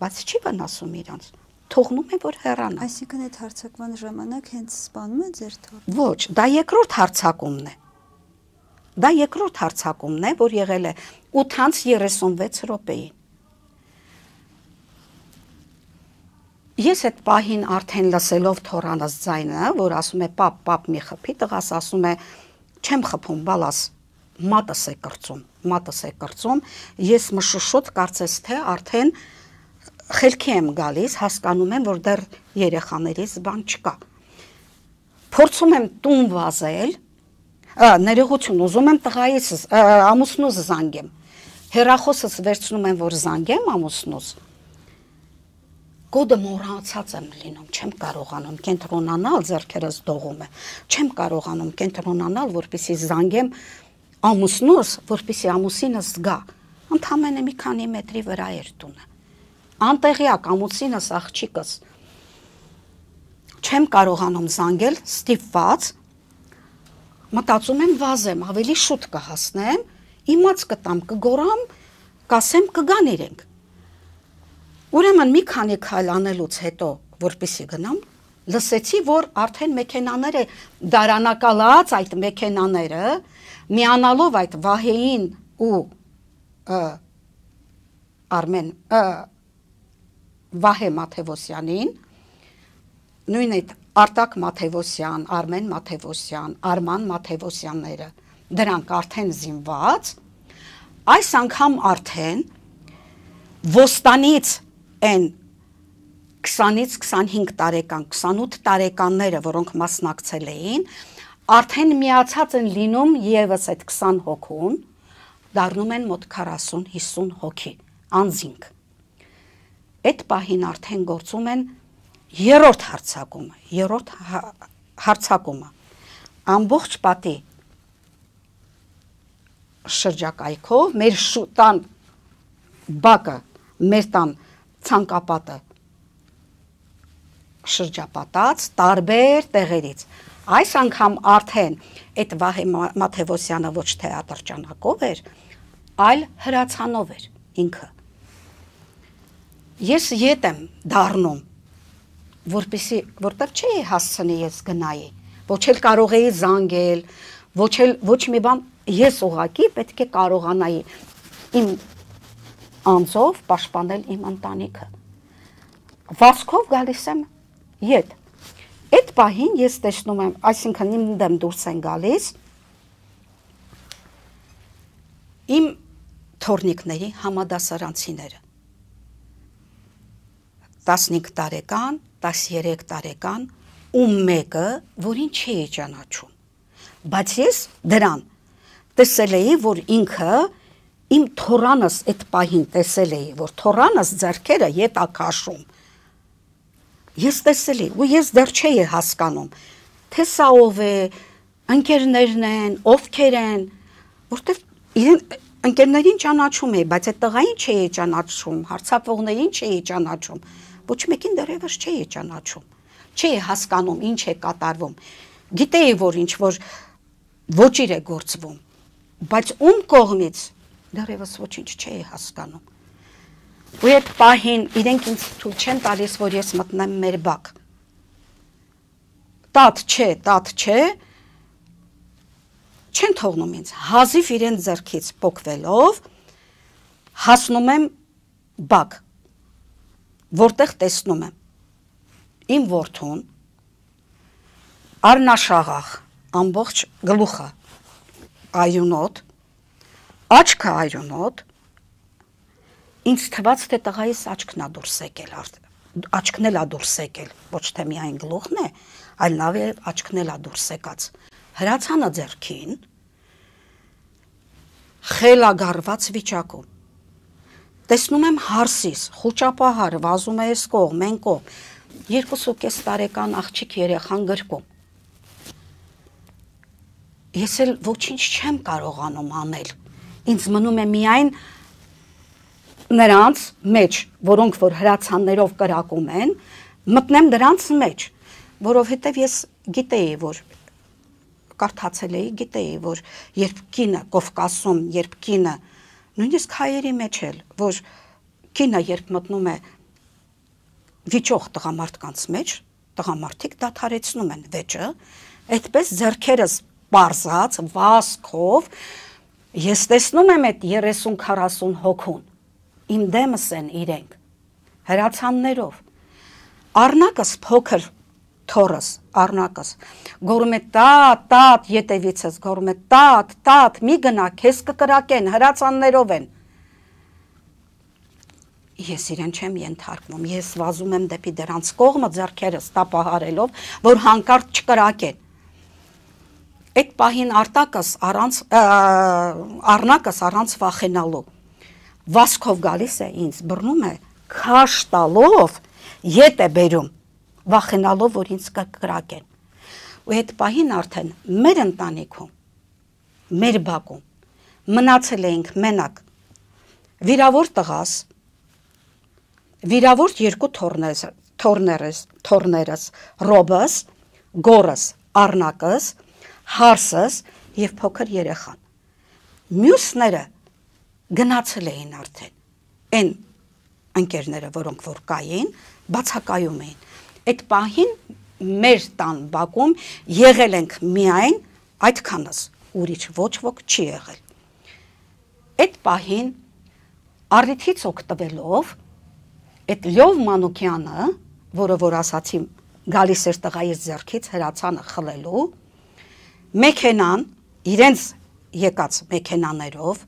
բայց չի վնասում իրանց։ թողնում է որ հեռանա։ Այսինքն այդ հարցակման ժամանակ հենց սպանում է ձեր թոռը։ Ոչ, դա երկրորդ հարցակումն է։ Դա երկրորդ հարցակումն է, որ եղել է 8:36 րոպեին։ Ես այդ պահին արդեն լսելով թորանս ձայնը, որ ասում է պապ մի խփի, տղաս ասում է չեմ խփում, բալաս, մատս է կրծում, ես մշուշոտ կարծես թե արդեն խելքի եմ գալիս, հասկանում եմ, որ դեռ երեխաներից բան չկա։ Փորձում եմ տուն վազել, ներողություն, ուզում եմ տղայից ամուսնուս զանգեմ։ Հեռախոսս վերցնում եմ, որ զանգեմ ամուսնուս։ Կոդը մոռացած եմ լինում, չեմ կարողանում կենտրոնանալ, ձեռքերս դողում է։ Չեմ կարողանում կենտրոնանալ, որպեսզի զանգեմ ամուսնուս, որպեսզի ամուսինս զգա։ Ընդամենը մի քանի մետրի վրա էր տունը։ Անտեղյակ ամուսինս աղջիկս։ Չեմ կարողանում զանգել, ստիպված։ Մտածում եմ վազեմ, ավելի շուտ կհասնեմ, իմաց կտամ, կգորամ, կասեմ կգան իրենք։ Ուրեմն մի քանի քայլ անելուց հետո, որպեսզի գնամ, լսեցի, որ արդեն մեքենաները դարանակալած այդ մեքենաները միանալով այդ Վահեին ու Վահե Մաթևոսյանին, նույն այդ Արտակ Մաթևոսյան, Արմեն Մաթևոսյան, Արման Մաթևոսյանները, դրանք արդեն զինված, այս անգամ արդեն ոստանից են 20-ից 25 տարեկան, 28 տարեկանները, որոնք մասնակցել էին, արդեն միացած են լինում եւս այդ 20 հոգուն, դառնում են մոտ 40-50 հոգի, անձինք։ Այդ պահին արդեն գործում են երրորդ հարցակումը, ամբողջ պատի շրջակայքով, մեր տան բակը, մեր տան ցանկապատը շրջապատած տարբեր տեղերից։ Այս անգամ արդեն այդ Վահե Մաթևոսյանը ոչ թե ատրճանակով էր, այլ հրացանով էր ինքը։ Ես ետ եմ դառնում, որտեղ չէի հասցնի ես գնայի, ոչ էլ կարող էի զանգել, ոչ մի բան, ես ուղղակի պետք է կարողանայի իմ անձով պաշտպանել իմ ընտանիքը։ Վազքով գալիս եմ ետ։ Այդ պահին ես տեսնում եմ, այսինքն իմ դեմ դուրս են գալիս իմ թորնիկների համադասարանցիները։ 15 տարեկան, 13 տարեկան ու մեկը, որին չէի ճանաչում։ Բայց ես դրան տեսել էի, որ ինքը իմ թորանս այդ պահին տեսել էի, որ թորանս ձեռքերը ետ ա քաշում։ Ես տեսել էի, ու ես դեռ չէի հասկանում, թե սա ով է, ընկերներն են, ովքեր են, որտեղ իրեն ընկերներին ճանաչում էի, բայց այդ տղային չէի ճանաչում, հարցակվողներին չէի ճանաչում, ոչ մեկին դեռևս չէի ճանաչում, չէի հասկանում ինչ է կատարվում, գիտեի, որ ինչ որ ոչիր է գործվում, բայց ում կողմից դեռևս ոչինչ չէի հասկանում։ Ու այդ պահին իրենք ինձ թույլ չեն տալիս, որ ես մտնեմ մեր բակ։ Տատ չէ, չեն թողնում ինձ, հազիվ իրեն ձեռքից պոկվելով, հասնում եմ բակ, որտեղ տեսնում եմ իմ որդուն, առնաշաղախ, ամբողջ գլուխը այունոտ, աչքը այունոտ, ինձ թվաց, թե տղայիս աչքն է դուրս եկել, ոչ թե միայն գլուխն է, այլ նաև աչքն էլ է դուրս եկած։ Հրացանը ձեռքին, խելագարված վիճակում։ Տեսնում եմ հարսիս, խուճապահար, վազում է այս կողմ, այն կողմ, 2.5 տարեկան աղջիկ երեխան գրկում։ Ես էլ ոչինչ չեմ կարողանում անել, ինձ մնում է միայն նրանց մեջ, որոնք որ հրացաններով կրակում են, մտնեմ դրանց մեջ, որովհետև ես գիտեի, որ կարդացել էի, գիտեի, որ երբ կինը Կովկասում, երբ կինը, նույնիսկ հայերի մեջ էլ, որ կինը երբ մտնում է վիճող տղամարդկանց մեջ տղամարդիկ դադարեցնում են վեճը, այդպես ձեռքերս բարձած վազքով ես տեսնում եմ այդ 30-40 հոգուն, իմ դեմս են իրենք, հրացաններով, առնակս փոքր թորս, առնակս, գորում է տատ, ետևիցս, գորում է տատ, մի գնա, քեզ կկրակեն, հրացաններով են, ես իրեն չեմ ենթարկվում, ես վազում եմ դեպի դրանց կողմը ձեռքերս տապահարելով, որ հանկարծ չկրակեն, այդ պահին առնակս առանց վախենալու, վազքով գալիս է ինձ, բռնում է, քաշ տալով, ետ է բերում, վախենալով, որ ինձ կկրակեն, ու այդ պահին արդեն մեր ընտանիքում, մեր բակում, մնացել էինք մենակ, վիրավոր տղաս, վիրավոր երկու թորներս, ռոբս, գորս, առնակս, հարսս և փոքր երեխան, մյուսները գնացել էին արդեն, են ընկերները, որոնք որ կային, բացակայում էին, այդ պահին մեր տան բակում եղել ենք միայն այդքանս, ուրիշ ոչ ոք չի եղել, այդ պահին առիթից օգտվելով, այդ Լյով Մանուկյանը, որը որ ասացի գալիս էր տղայից ձեռքից հրացանը խլելու, մեքենան, իրենց եկած մեքենաներով,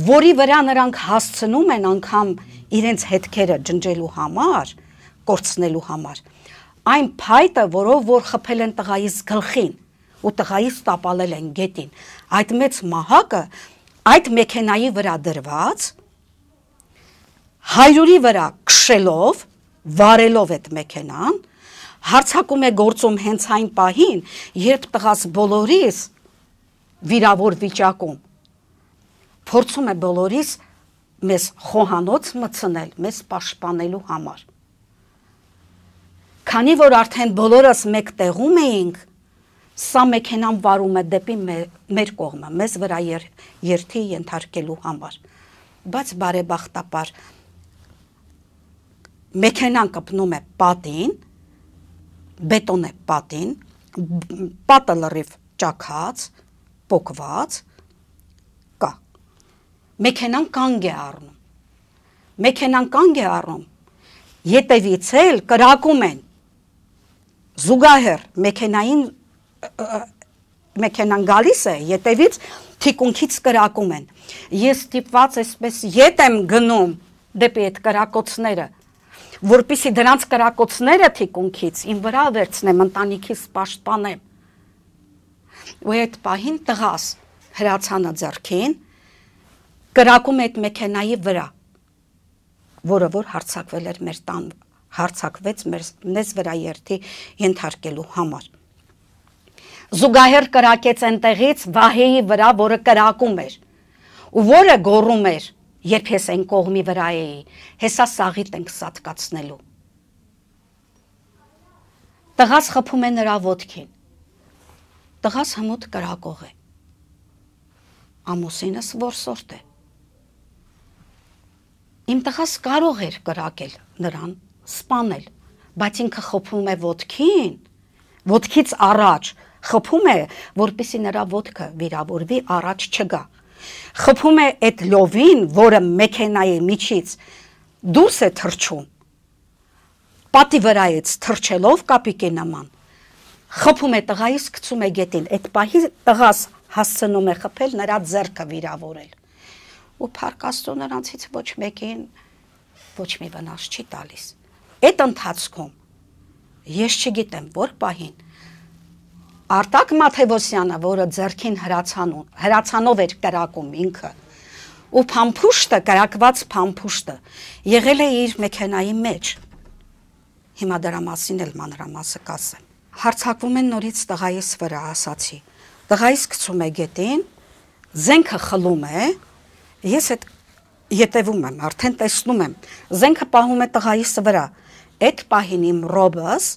որի վրա նրանք հասցնում են անգամ իրենց հետքերը ջնջելու համար, կորցնելու համար, այն փայտը, որով որ խփել են տղայից գլխին ու տղայից տապալել են գետին, այդ մեծ մահակը այդ մեքենայի վրա դրված, հայրուրի վրա քշելով, վարելով այդ մեքենան, հարցակում է գործում հենց այն պահին, երբ տղաս բոլորիս վիրավոր վիճակում, փորձում է բոլորիս մեզ խոհանոց մտցնել, մեզ պաշտպանելու համար։ Քանի որ արդեն բոլորս մեկ տեղում էինք, սա մեքենան վարում է դեպի մեր կողմը, մեզ վրա երթի ենթարկելու համար, բայց բարեբախտաբար մեքենան կպնում է պատին, բետոն է պատին, պատը լրիվ ճաքած, պոկված, կա, մեքենան կանգ է առնում, ետևից էլ կրակում են, զուգահեռ մեքենան գալիս է, ետևից թիկունքից կրակում են, ես ստիպված այսպես ետ եմ գնում դեպի այդ կրակոցները, որպեսզի դրանց կրակոցները թիկունքից իմ վրա վերցնեմ, ընտանիքիս պաշտպանեմ, ու այդ պահին տղաս հրացանը ձեռքին, կրակում է այդ մեքենայի վրա, որը որ հարձակվել էր մեր տան, հարձակվեց մեզ վրա երթի ենթարկելու համար։ Զուգահեռ կրակեց այնտեղից Վահեի վրա, որը կրակում էր, ու որը գոռում էր, երբ ես այն կողմի վրա էի, հեսա սաղիթ ենք սատկացնելու։ Տղաս խփում է նրա ոտքին, տղաս հմուտ կրակող է, ամուսինս որսորդ է, իմ տղաս կարող էր կրակել նրան, սպանել, բայց ինքը խփում է ոտքին, ոտքից առաջ, խփում է, որպեսզի նրա ոտքը վիրավորվի, առաջ չգա, խփում է այդ լովին, որը մեքենայի միջից դուրս է թռչում, պատի վրայից թռչելով կապիկի նման, խփում է տղայից, գցում է գետին, այդ պահի տղաս հասցնում է խփել նրա ձեռքը վիրավորել, ու փառք Աստծո նրանցից ոչ մեկին ոչ մի վնաս չի տալիս, այդ ընթացքում ես չգիտեմ, որ պահին Արտակ Մաթևոսյանը, որը ձեռքին հրացանով էր կրակում ինքը, ու փամփուշտը, կրակված փամփուշտը, եղել է իր մեքենայի մեջ, հիմա դրա մասին էլ մանրամասը կասեմ, հարձակվում են նորից տղայիս վրա, ասացի, տղայիս գցում է գետին, զենքը խլում է, ես այդ ետևում եմ, արդեն տեսնում եմ, զենքը պահում է տղայիս վրա, այդ պահին իմ ռոբս,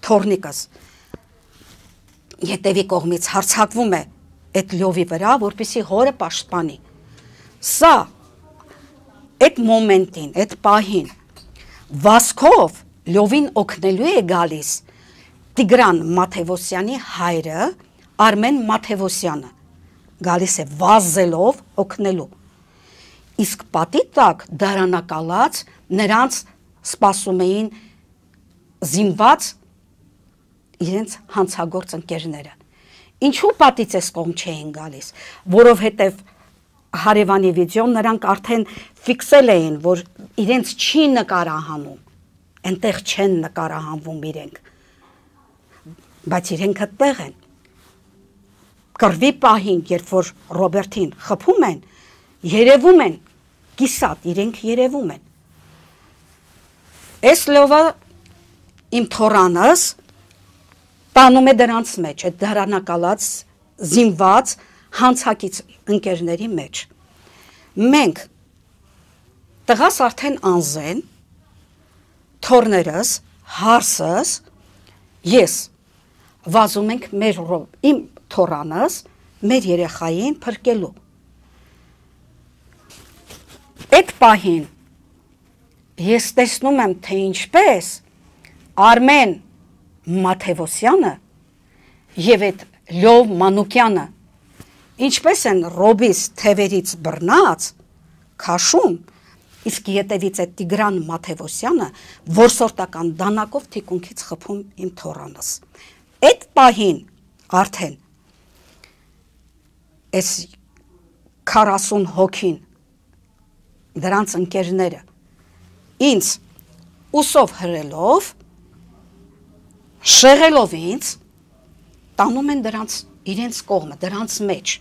թորնիկս, ետևի կողմից հարձակվում է այդ լյովի վրա, որպեսզի հորը պաշտպանի, սա այդ մոմենտին, այդ պահին, վազքով լովին օգնելու է գալիս Տիգրան Մաթևոսյանի հայրը Արմեն Մաթևոսյանը, գալիս է վազելով օգնելու։ Իսկ պատի տակ դարանակալած նրանց սպասում էին զինված իրենց հանցագործ ընկերները։ Ինչու պատից էս կողմ չէին գալիս, որովհետև հարևանի վիդեոն նրանք արդեն ֆիքսել էին, որ իրենց չի նկարահանում, այնտեղ չեն նկարահանվում իրենք, բայց իրենք այդտեղ են։ Կռվի պահին, երբ որ Ռոբերտին խփում են, երևում են, կիսատ, իրենք երևում են։ Այս լովը իմ թորանս տանում է դրանց մեջ, այդ դարանակալած զինված հանցակից ընկերների մեջ։ Մենք տղաս արդեն անզեն, թորներս, հարսս, ես վազում ենք իմ թորանս մեր երեխային փրկելու։ Այդ պահին ես տեսնում եմ, թե ինչպես Արմեն Մաթևոսյանը եւ այդ Լով Մանուկյանը ինչպես են Ռոբիս թևերից բռնած քաշում, իսկ ետևից այդ Տիգրան Մաթևոսյանը որսորդական դանակով թիկունքից խփում իմ թորանս։ Այդ պահին արդեն այս 40 հոգին դրանց ընկերները ինձ ուսով հրելով շեղելով ինձ տանում են դրանց իրենց կողմը, դրանց մեջ,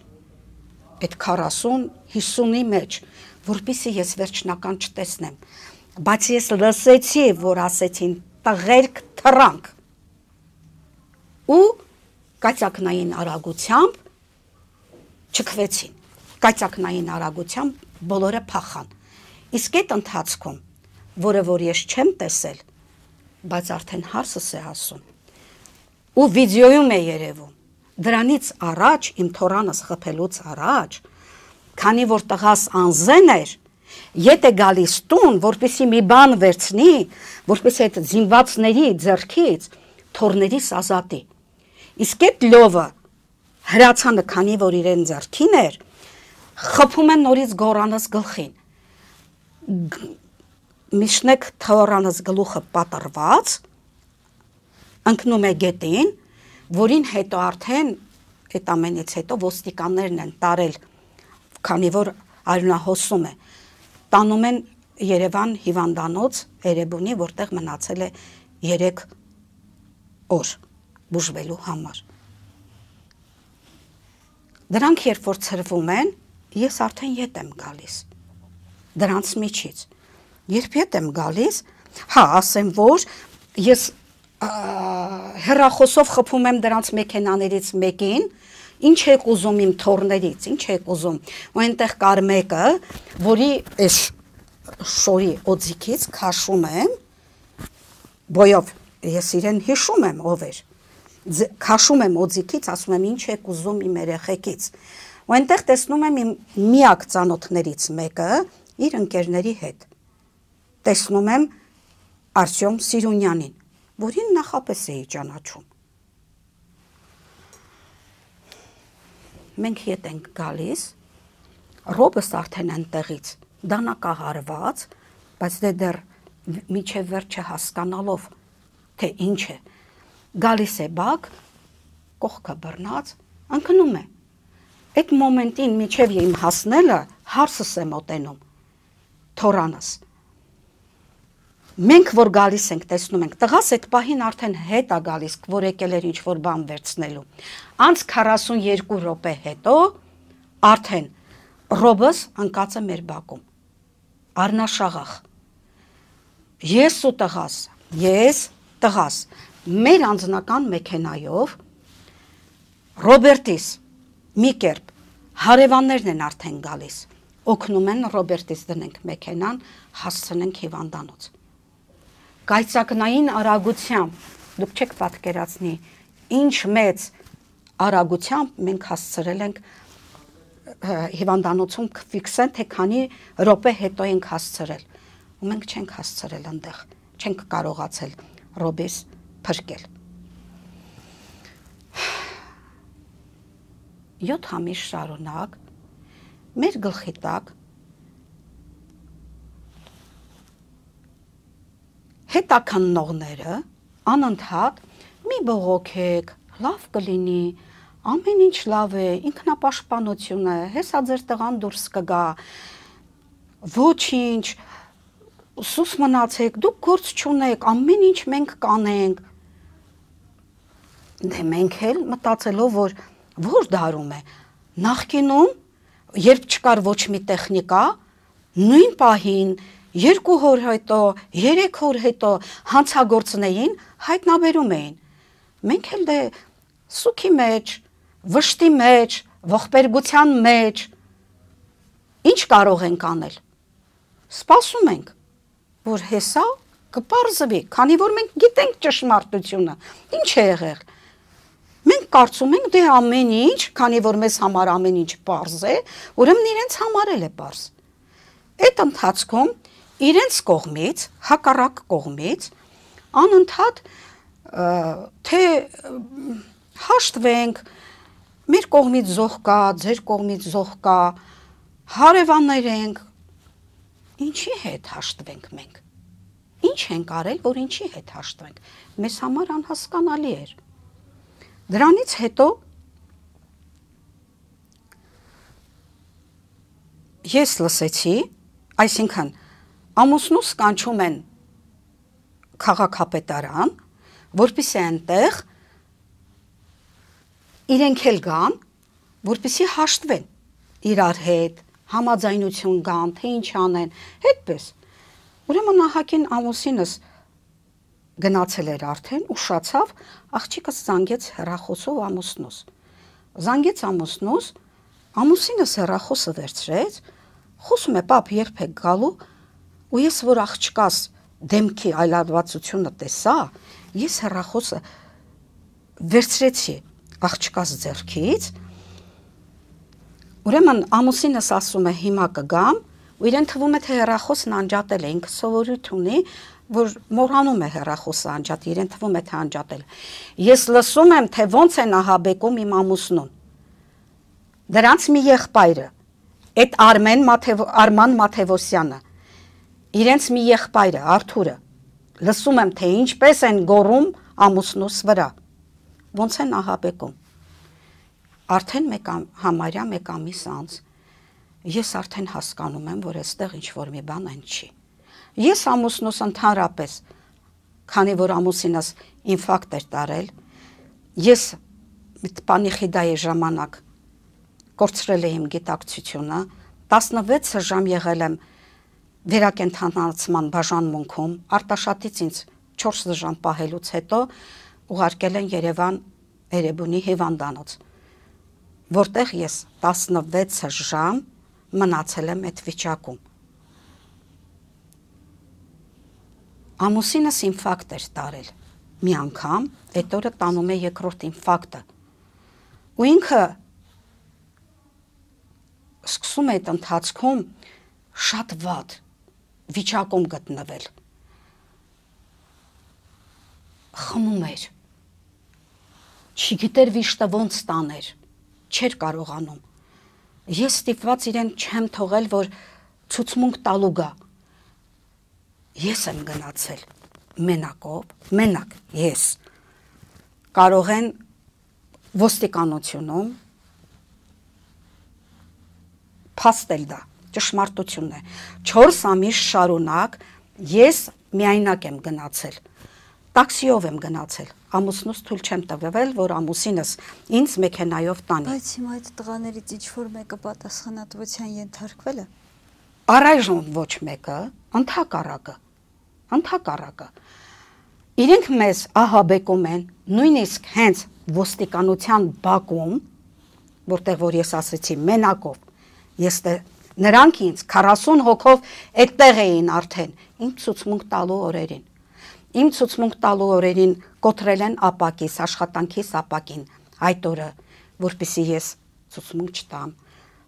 այդ 40-50-ի մեջ, որպեսզի ես վերջնական չտեսնեմ, բայց ես լսեցի, որ ասեցին տղերք թռանք ու կայծակնային արագությամբ չքվեցին, կայծակնային արագությամբ բոլորը փախան, իսկ այդ ընթացքում, որը որ ես չեմ տեսել, բայց արդեն հարսս է ասում, ու վիդեոյում է երևում, դրանից առաջ, իմ թորանս խփելուց առաջ, քանի որ տղաս անզեն էր, ետ է գալիս տուն, որպեսի մի բան վերցնի, որպեսի այդ զինվածների ձեռքից թորներիս ազատի, իսկ այդ լովը հրացանը, քանի որ իրեն ձեռքին էր, խփում են նորից գորանս գլխին, միշնեք թորանս գլուխը պատրված, ընկնում է գետին, որին հետո արդեն այդ ամենից հետո ոստիկաններն են տարել, քանի որ արյունահոսում է, տանում են Երևան հիվանդանոց Էրեբունի, որտեղ մնացել է 3 օր բուժվելու համար։ Դրանք երբ որ ցրվում են, ես արդեն ետ եմ գալիս, դրանց միջից, երբ ետ եմ գալիս, ասեմ, որ ես հեռախոսով խփում եմ դրանց մեքենաներից մեկին, ինչ եք ուզում իմ թորներից, ինչ եք ուզում, ու այնտեղ կար մեկը, որի այս շորի օձիքից քաշում եմ, բոյով, ես իրեն հիշում եմ ով էր, քաշում եմ օձիքից, ասում եմ ինչ եք ուզում իմ երեխեքից, ու այնտեղ տեսնում եմ իմ միակ ծանոթներից մեկը իր ընկերների հետ, տեսնում եմ Արտյոմ Սիրունյանին, որին նախապես էի ճանաչում։ Մենք ետ ենք գալիս, Ռոբս արդեն այնտեղից դանակահարված, բայց դեռ միջև վերջը հասկանալով, թե ինչ է, գալիս է բակ, կողքը բռնած, ընկնում է։ Այդ մոմենտին միջև իմ հասնելը հարսս է մոտենում, թորանս։ Մենք որ գալիս ենք, տեսնում ենք, տղաս այդ պահին արդեն հետ է գալիս, որ եկել էր ինչ-որ բան վերցնելու։ Անց 42 րոպե հետո արդեն Ռոբս ընկած է մեր բակում, առնաշաղախ։ Ես ու տղաս, մեր անձնական մեքենայով, Ռոբերտիս մի կերպ, հարևաններն են արդեն գալիս, օգնում են Ռոբերտիս դնենք մեքենան, հասցնենք հիվանդանոց։ Կայծակնային արագությամբ, դուք չեք պատկերացնի, ինչ մեծ արագությամբ մենք հասցրել ենք հիվանդանոցում ֆիքսեն, թե քանի րոպե հետո ենք հասցրել, ու մենք չենք հասցրել այնտեղ, չենք կարողացել Ռոբես փրկել։ 7 ամիս շարունակ մեր գլխի տակ հետաքննողները անընդհատ մի բողոքեք, լավ կլինի, ամեն ինչ լավ է, ինքնապաշտպանություն է, հեսա ձեր տղան դուրս կգա, ոչինչ, սուս մնացեք, դուք գործ չունեք, ամեն ինչ մենք կանենք։ Դե մենք էլ մտածելով, որ դարում է, նախկինում, երբ չկար ոչ մի տեխնիկա, նույն պահին 2 օր հետո, 3 օր հետո հանցագործներին հայտնաբերում էին։ Մենք էլ դե սուքի մեջ, վշտի մեջ, ողբերգության մեջ ինչ կարող ենք անել։ Սպասում ենք, որ հեսա կպարզվի, քանի որ մենք գիտենք ճշմարտությունը, ինչ է եղել։ Մենք կարծում ենք դե ամեն ինչ, քանի որ մեզ համար ամեն ինչ պարզ է, ուրեմն իրենց համար էլ է պարզ։ Այդ ընթացքում իրենց կողմից, հակառակ կողմից անընդհատ թե հաշտվենք, մեր կողմից զոհ կա, ձեր կողմից զոհ կա, հարևաններ ենք, ինչի հետ հաշտվենք մենք։ Ինչ ենք արել, որ ինչի հետ հաշտվենք։ Մեզ համար անհասկանալի էր։ Դրանից հետո ես լսեցի, այսինքն ամուսնուս կանչում են քաղաքապետարան, որպեսզի այնտեղ իրենք էլ գան, որպեսզի հաշտվեն իրար հետ, համաձայնություն գան, թե ինչ անեն, հետպես։ Ուրեմն ահագին ամուսինս գնացել էր արդեն, ուշացավ, աղջիկս զանգեց հեռախոսով ամուսնուս։ Զանգեց ամուսնուս, ամուսինս հեռախոսը վերցրեց, խոսում է, պապ, երբ եք գալու, ու ես որ աղջկաս դեմքի այլայլվածությունը տեսա, ես հեռախոսը վերցրեցի աղջկաս ձեռքից, ուրեմն ամուսինս ասում է հիմա կգամ, ու իրեն թվում է թե հեռախոսն անջատել է, ինքը սովորություն ունի, որ մոռանում է հեռախոսը անջատել, իրեն թվում է թե անջատել։ Ես լսում եմ, թե ոնց են ահաբեկում իմ ամուսնուն։ Դրանց մի եղբայրը, այդ Արման Մաթևոսյանը, իրենց մի եղբայրը, Արթուրը, լսում եմ, թե ինչպես են գոռում ամուսնուս վրա, ոնց են ահաբեկում։ Արդեն համարյա մեկ ամիս անց, ես արդեն հասկանում եմ, որ այստեղ ինչ-որ մի բան այն չի։ Ես ամուսնուս ընդհանրապես, քանի որ ամուսինս ինֆարկտ էր տարել, ես պանիխիդայի ժամանակ կորցրել եմ գիտակցությունը, 16 ժամ եղել եմ վերակենդանացման բաժանմունքում, Արտաշատից ինձ 4 ժամ պահելուց հետո ուղարկել են Երևան Էրեբունի հիվանդանոց, որտեղ ես 16 ժամ մնացել եմ այդ վիճակում։ Ամուսինս ինֆարկտ էր տարել մի անգամ, այդ օրը տանում է երկրորդ ինֆարկտը։ Ու ինքը սկսում է այդ ընթացքում շատ վատ վիճակում գտնվել։ Խմում էր, չգիտեր վիշտը ոնց տաներ, չէր կարողանում։ Ես ստիպված իրեն չեմ թողել, որ ցուցմունք տալու գա։ Ես եմ գնացել մենակով, մենակ ես։ Կարող են ոստիկանությունում փաստել դա, ճշմարտություն է։ 4 ամիս շարունակ ես միայնակ եմ գնացել։ Տաքսիով եմ գնացել։ Ամուսնուս թույլ չեմ տվել, որ ամուսինս ինձ մեքենայով տանի։ Բայց հիմա այդ տղաներից ինչ-որ մեկը պատասխանատվության ենթարկվել է։ Առայժմ ոչ մեկը, ընդհակառակը։ Իրենք մեզ ահաբեկում են, նույնիսկ հենց ոստիկանության բակում, որտեղ որ ես ասեցի մենակով, նրանք ինձ 40 հոգով այդտեղ էին արդեն, իմ ցուցմունք տալու օրերին։ Իմ ցուցմունք տալու օրերին կոտրել են ապակիս, աշխատանքիս ապակին, այդ օրը, որպեսզի ես ցուցմունք չտամ,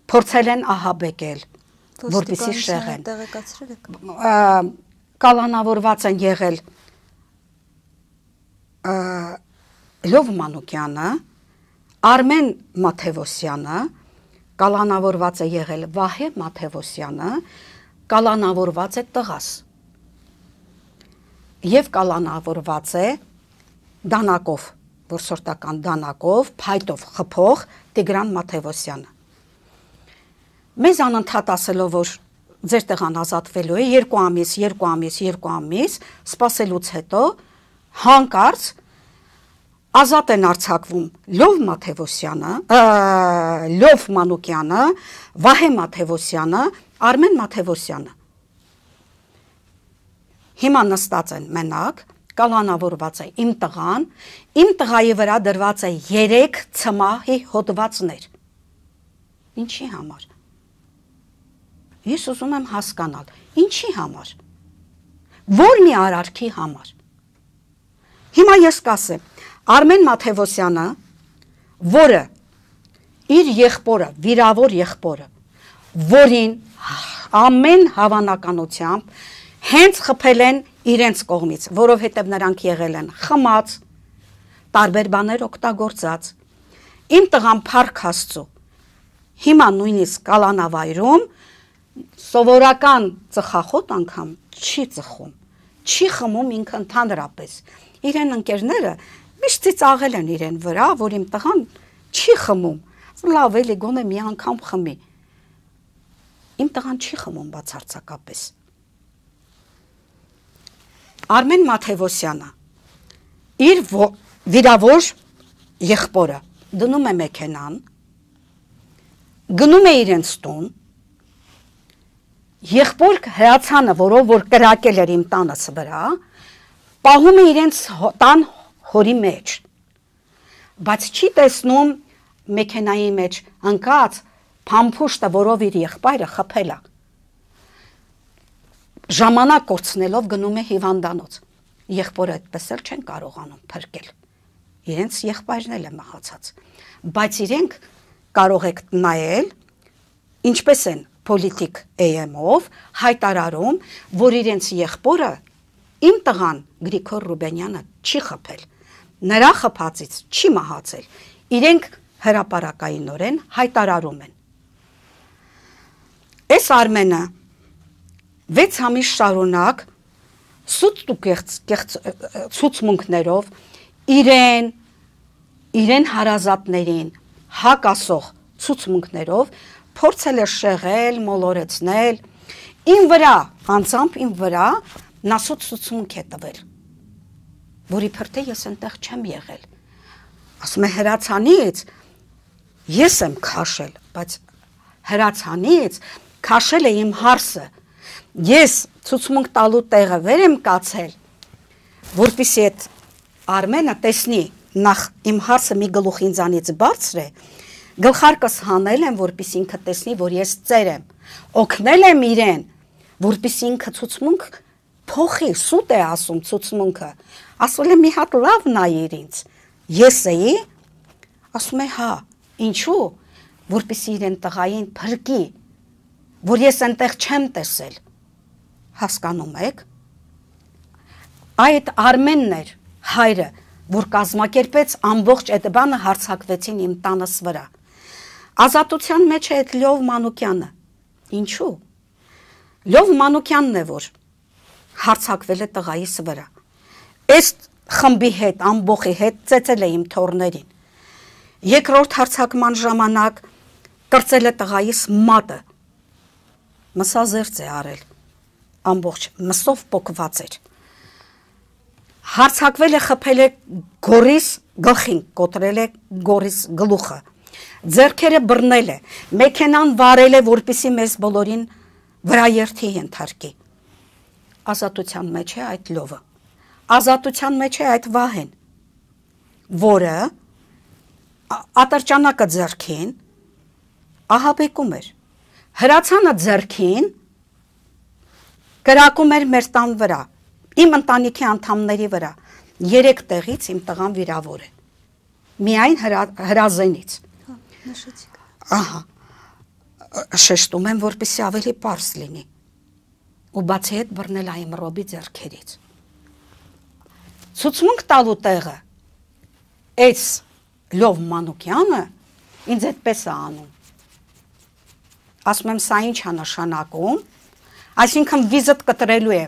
փորձել են ահաբեկել, որպեսզի շեղեն։ կալանավորված են եղել Լյով Մանուկյանը, Արմեն Մաթևոսյանը, կալանավորված է եղել Վահե Մաթևոսյանը, կալանավորված է տղաս եւ կալանավորված է դանակով, որսորդական դանակով, փայտով խփող Տիգրան Մաթևոսյանը։ Մեզ անընդհատ ասելով, որ ձեր տեղան ազատվելու է 2 ամիս, սպասելուց հետո հանկարծ ազատ են արձակվում Լյով Մաթևոսյանը, Լյով Մանուկյանը, Վահե Մաթևոսյանը, Արմեն Մաթևոսյանը։ Հիմա նստած են մենակ, կալանավորված է իմ տղան, իմ տղայի վրա դրված է 3 ցմահի հոդվածներ։ Ինչի համար։ Ես ուզում եմ հասկանալ, ինչի համար։ Որ մի արարքի համար։ Հիմա ես կասեմ, Արմեն Մաթևոսյանը, որը իր եղբորը, վիրավոր եղբորը, որին ամեն հավանականությամբ հենց խփել են իրենց կողմից, որովհետև նրանք եղել են խմած, տարբեր բաներ օգտագործած, իմ տղան փառք Աստծո, հիմա նույնիսկ կալանավայրում սովորական ծխախոտ անգամ չի ծխում, չի խմում ինքը ընդհանրապես, իրեն ընկերները միշտ ծիծաղել են իրեն վրա, որ իմ տղան չի խմում, լավ էլի գոնե մի անգամ խմի, իմ տղան չի խմում բացարձակապես։ Արմեն Մաթևոսյանը իր վիրավոր եղբորը դնում է մեքենան, գնում է իրենց տուն, եղբոր հրացանը, որով որ կրակել էր իմ տանս վրա, պահում է իրենց տան հորի մեջ, բայց չի տեսնում մեքենայի մեջ ընկած փամփուշտը, որով իր եղբայրը խփել է։ Ժամանակ կորցնելով գնում է հիվանդանոց։ Եղբորը այդպես էլ չեն կարողանում փրկել։ Իրենց եղբայրն էլ է մահացած։ Բայց իրենք կարող եք նայել, ինչպես են պոլիտիկ AM-ով հայտարարում, որ իրենց եղբորը իմ տղան Գրիգոր Ռուբենյանը չի խփել։ Նրա խփածից չի մահացել։ Իրենք հրապարակայինորեն հայտարարում են։ Այս Արմենը 6 ամիս շարունակ սուտ ու կեղծ ցուցմունքներով իրեն հարազատներին հակասող ցուցմունքներով փորձել է շեղել, մոլորեցնել, իմ վրա, անձամբ իմ վրա նա սուտ ցուցմունք է տվել, որի փրտե ես այնտեղ չեմ եղել։ Ասում է հրացանից ես եմ քաշել, բայց հրացանից քաշել է իմ հարսը։ Ես ցուցմունք տալու տեղը վեր եմ կացել, որպեսզի այդ Արմենը տեսնի, նախ իմ հարսը մի գլուխ ինձանից բարձր է, գլխարկս հանել եմ, որպեսզի ինքը տեսնի, որ ես ծեր եմ, օգնել եմ իրեն, որպեսզի ինքը ցուցմունք փոխի, սուտ է ասում ցուցմունքը, ասել է մի հատ լավ նայիր ինձ, ես էի, ասում է հա, ինչու, որպեսզի իրեն տղային փրկի, որ ես այնտեղ չեմ տեսել, հասկանում եք, այդ Արմենն էր հայրը, որ կազմակերպեց ամբողջ այդ բանը հարձակվեցին իմ տանս վրա, ազատության մեջ է այդ Լյով Մանուկյանը, ինչու, Լյով Մանուկյանն է, որ հարձակվել է տղայիս վրա, այս խմբի հետ, ամբողի հետ ծեծել է իմ թոռներին, երկրորդ հարձակման ժամանակ կրծել է տղայիս մատը, մսազերծ է արել, ամբողջ մսով պոկված էր, հարձակվել է, խփել է գորիս գլխին, կոտրել է գորիս գլուխը, ձեռքերը բռնել է, մեքենան վարել է, որպեսզի մեզ բոլորին վրա երթի ենթարկի, ազատության մեջ է այդ Լյովը, ազատության մեջ է այդ Վահեն, որը ատրճանակը ձեռքին ահաբեկում էր, հրացանը ձեռքին կրակում էր մեր տան վրա, իմ ընտանիքի անդամների վրա, 3 տեղից իմ տղան վիրավոր է, միայն հրազենից, ահա, շեշտում եմ, որպեսզի ավելի պարզ լինի, ու բացի հետ բռնել այն Ռոբի ձեռքերից։ Ցուցմունք տալու տեղը այս Լյով Մանուկյանը ինձ այդպես է անում։ Ասում եմ, սա ինչ է նշանակում, այսինքն վիզիտ կտրելու է։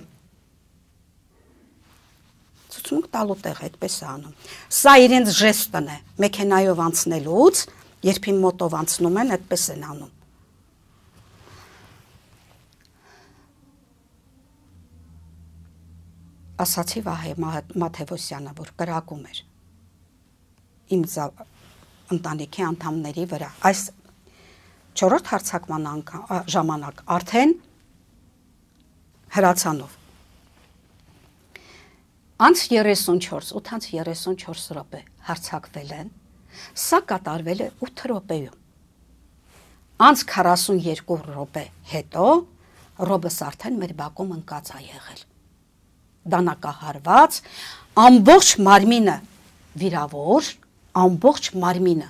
Ցուցմունք տալու տեղը այդպես է անում։ Սա իրենց ժեստն է, մեքենայով անցնելուց, երբ իմ մոտով անցնում են, այդպես են անում։ Ասացի Վահե Մաթևոսյանը, որ կրակում էր իմ ընտանիքի անդամների վրա։ Այս 4-րդ հարձակման ժամանակ արդեն հրացանով։ Անց 34, 8-34 րոպե հարձակվել են, սա կատարվել է 8 րոպեում։ Անց 42 րոպե հետո Ռոբս արդեն մեր բակում ընկած է եղել։ Դանակահարված, ամբողջ մարմինը վիրավոր, ամբողջ մարմինը,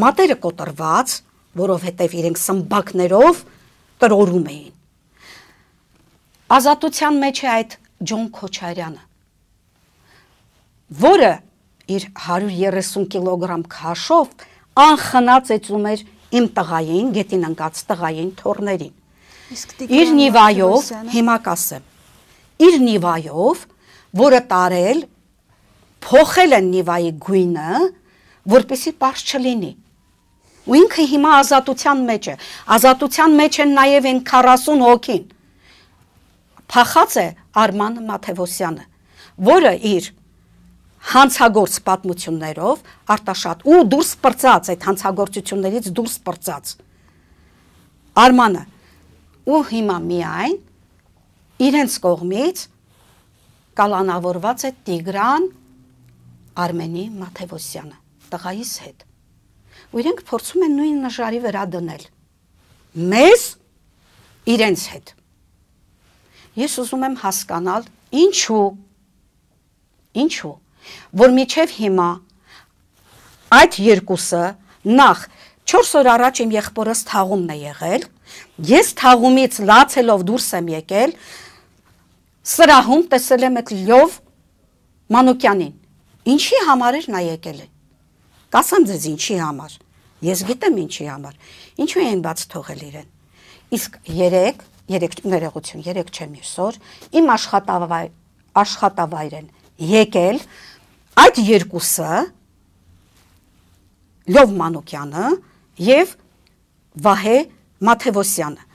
մատերը կոտրված, որովհետև իրենք սմբակներով տրորում էին։ Ազատության մեջ է այդ Ջոն Քոչարյանը, որը իր 130 կիլոգրամ քաշով անխնա ծեծում էր իմ տղային, գետին ընկած տղային թոռներին։ Իր նիվայով, հիմա կասեմ, իր նիվայով, որը տարել, փոխել են նիվայի գույնը, որպեսզի պարզ չլինի։ Ու ինքը հիմա ազատության մեջ է։ Ազատության մեջ են նաև են 40 հոգին։ Փախած է Արման Մաթևոսյանը, որը իր հանցագործ պատմություններով արտաշատ ու դուրս պրծած, այդ հանցագործություններից դուրս պրծած Արմանը, ու հիմա միայն իրենց կողմից կալանավորված է Տիգրան Արմենի Մաթևոսյանը, տղայիս հետ։ Ու իրենք փորձում են նույն նժարի վրա դնել մեզ իրենց հետ։ Ես ուզում եմ հասկանալ ինչու, որ միջև հիմա այդ երկուսը նախ 4 օր առաջ իմ եղբորս թաղումն է եղել, ես թաղումից լացելով դուրս եմ եկել, սրահում տեսել եմ այդ Լյով Մանուկյանին։ Ինչի համար էր նա եկել է։ Կասեմ ձեզ ինչի համար։ Ես գիտեմ ինչի համար։ Ինչու են բաց թողել իրեն։ Իսկ երեք չէ մյուս օր իմ աշխատավայր են եկել այդ երկուսը Լյով Մանուկյանը եւ Վահե Մաթևոսյանը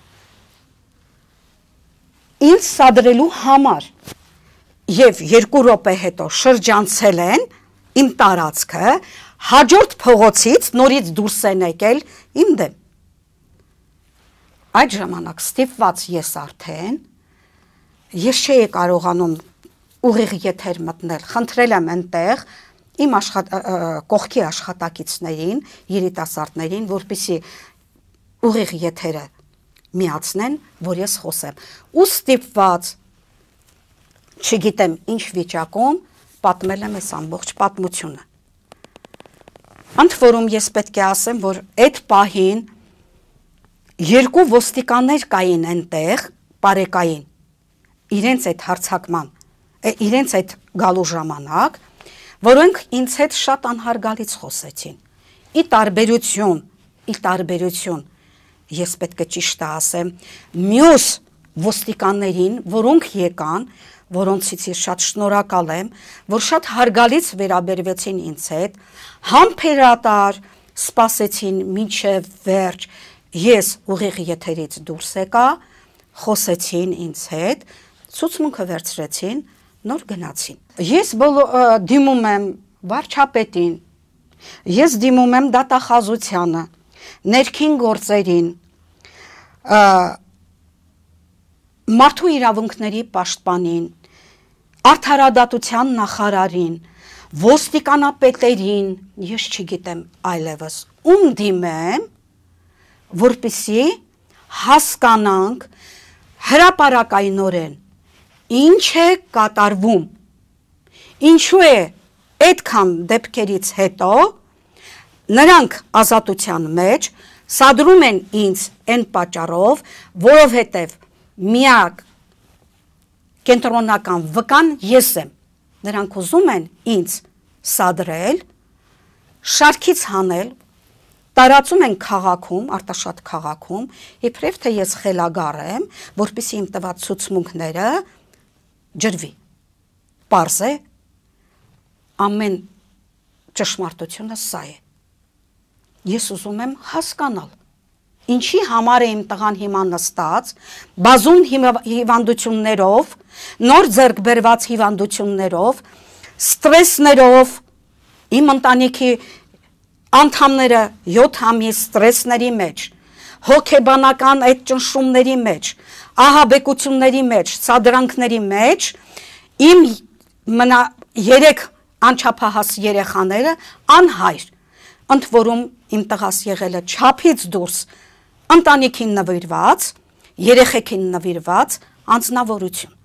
ինձ սադրելու համար եւ 2 րոպե հետո շրջանցել են իմ տարածքը, հաջորդ փողոցից նորից դուրս են եկել իմ դեմ։ Այդ ժամանակ ստիպված ես արդեն ես չէի կարողանում ուղիղ եթեր մտնել, խնդրել եմ այնտեղ իմ կողքի աշխատակիցներին, երիտասարդներին, որպեսզի ուղիղ եթերը միացնեն, որ ես խոսեմ։ Ու ստիպված, չգիտեմ ինչ վիճակում, պատմել եմ այս ամբողջ պատմությունը։ Ընդ որում ես պետք է ասեմ, որ այդ պահին 2 ոստիկաններ կային այնտեղ, պարեկային, իրենց այդ հարցակման, իրենց այդ գալու ժամանակ, որոնք ինձ հետ շատ անհարգալից խոսեցին։ Ի տարբերություն, ես պետք է ճիշտը ասեմ, մյուս ոստիկաններին, որոնք եկան, որոնցից ես շատ շնորհակալ եմ, որ շատ հարգալից վերաբերվեցին ինձ հետ, համբերատար սպասեցին մինչև վերջ, ես ուղիղ եթերից դուրս եկա, խոսեցին ինձ հետ, ցուցմունքը վերցրեցին, նոր գնացին։ Ես դիմում եմ վարչապետին, ես դիմում եմ դատախազությանը, ներքին գործերին, մարդու իրավունքների պաշտպանին, արդարադատության նախարարին, ոստիկանապետերին, ես չգիտեմ այլևս, ում դիմեմ, որպեսզի հասկանանք հրապարակայնորեն ինչ է կատարվում, ինչու է այդքան դեպքերից հետո նրանք ազատության մեջ սադրում են ինձ այն պատճառով, որովհետև միակ կենտրոնական վկան ես եմ։ Նրանք ուզում են ինձ սադրել, շարքից հանել, տարածում են քաղաքում, արտաշատ քաղաքում, իբրև թե ես խելագար եմ, որպեսզի իմ տված ցուցմունքները ջրվի։ Պարզ է, ամեն ճշմարտությունը սա է։ Ես ուզում եմ հասկանալ, ինչի համար է իմ տղան հիմա նստած, բազում հիվանդություններով, նոր ձեռք բերված հիվանդություններով, ստրեսներով, իմ ընտանիքի անդամները 7 ամիս ստրեսների մեջ, հոգեբանական այդ ճնշումների մեջ, ահաբեկությունների մեջ, սադրանքների մեջ, իմ մնա 3 անչափահաս երեխաները անհայր, ընդ որում իմ տղաս եղել է չափից դուրս ընտանիքին նվիրված, երեխեքին նվիրված անձնավորություն։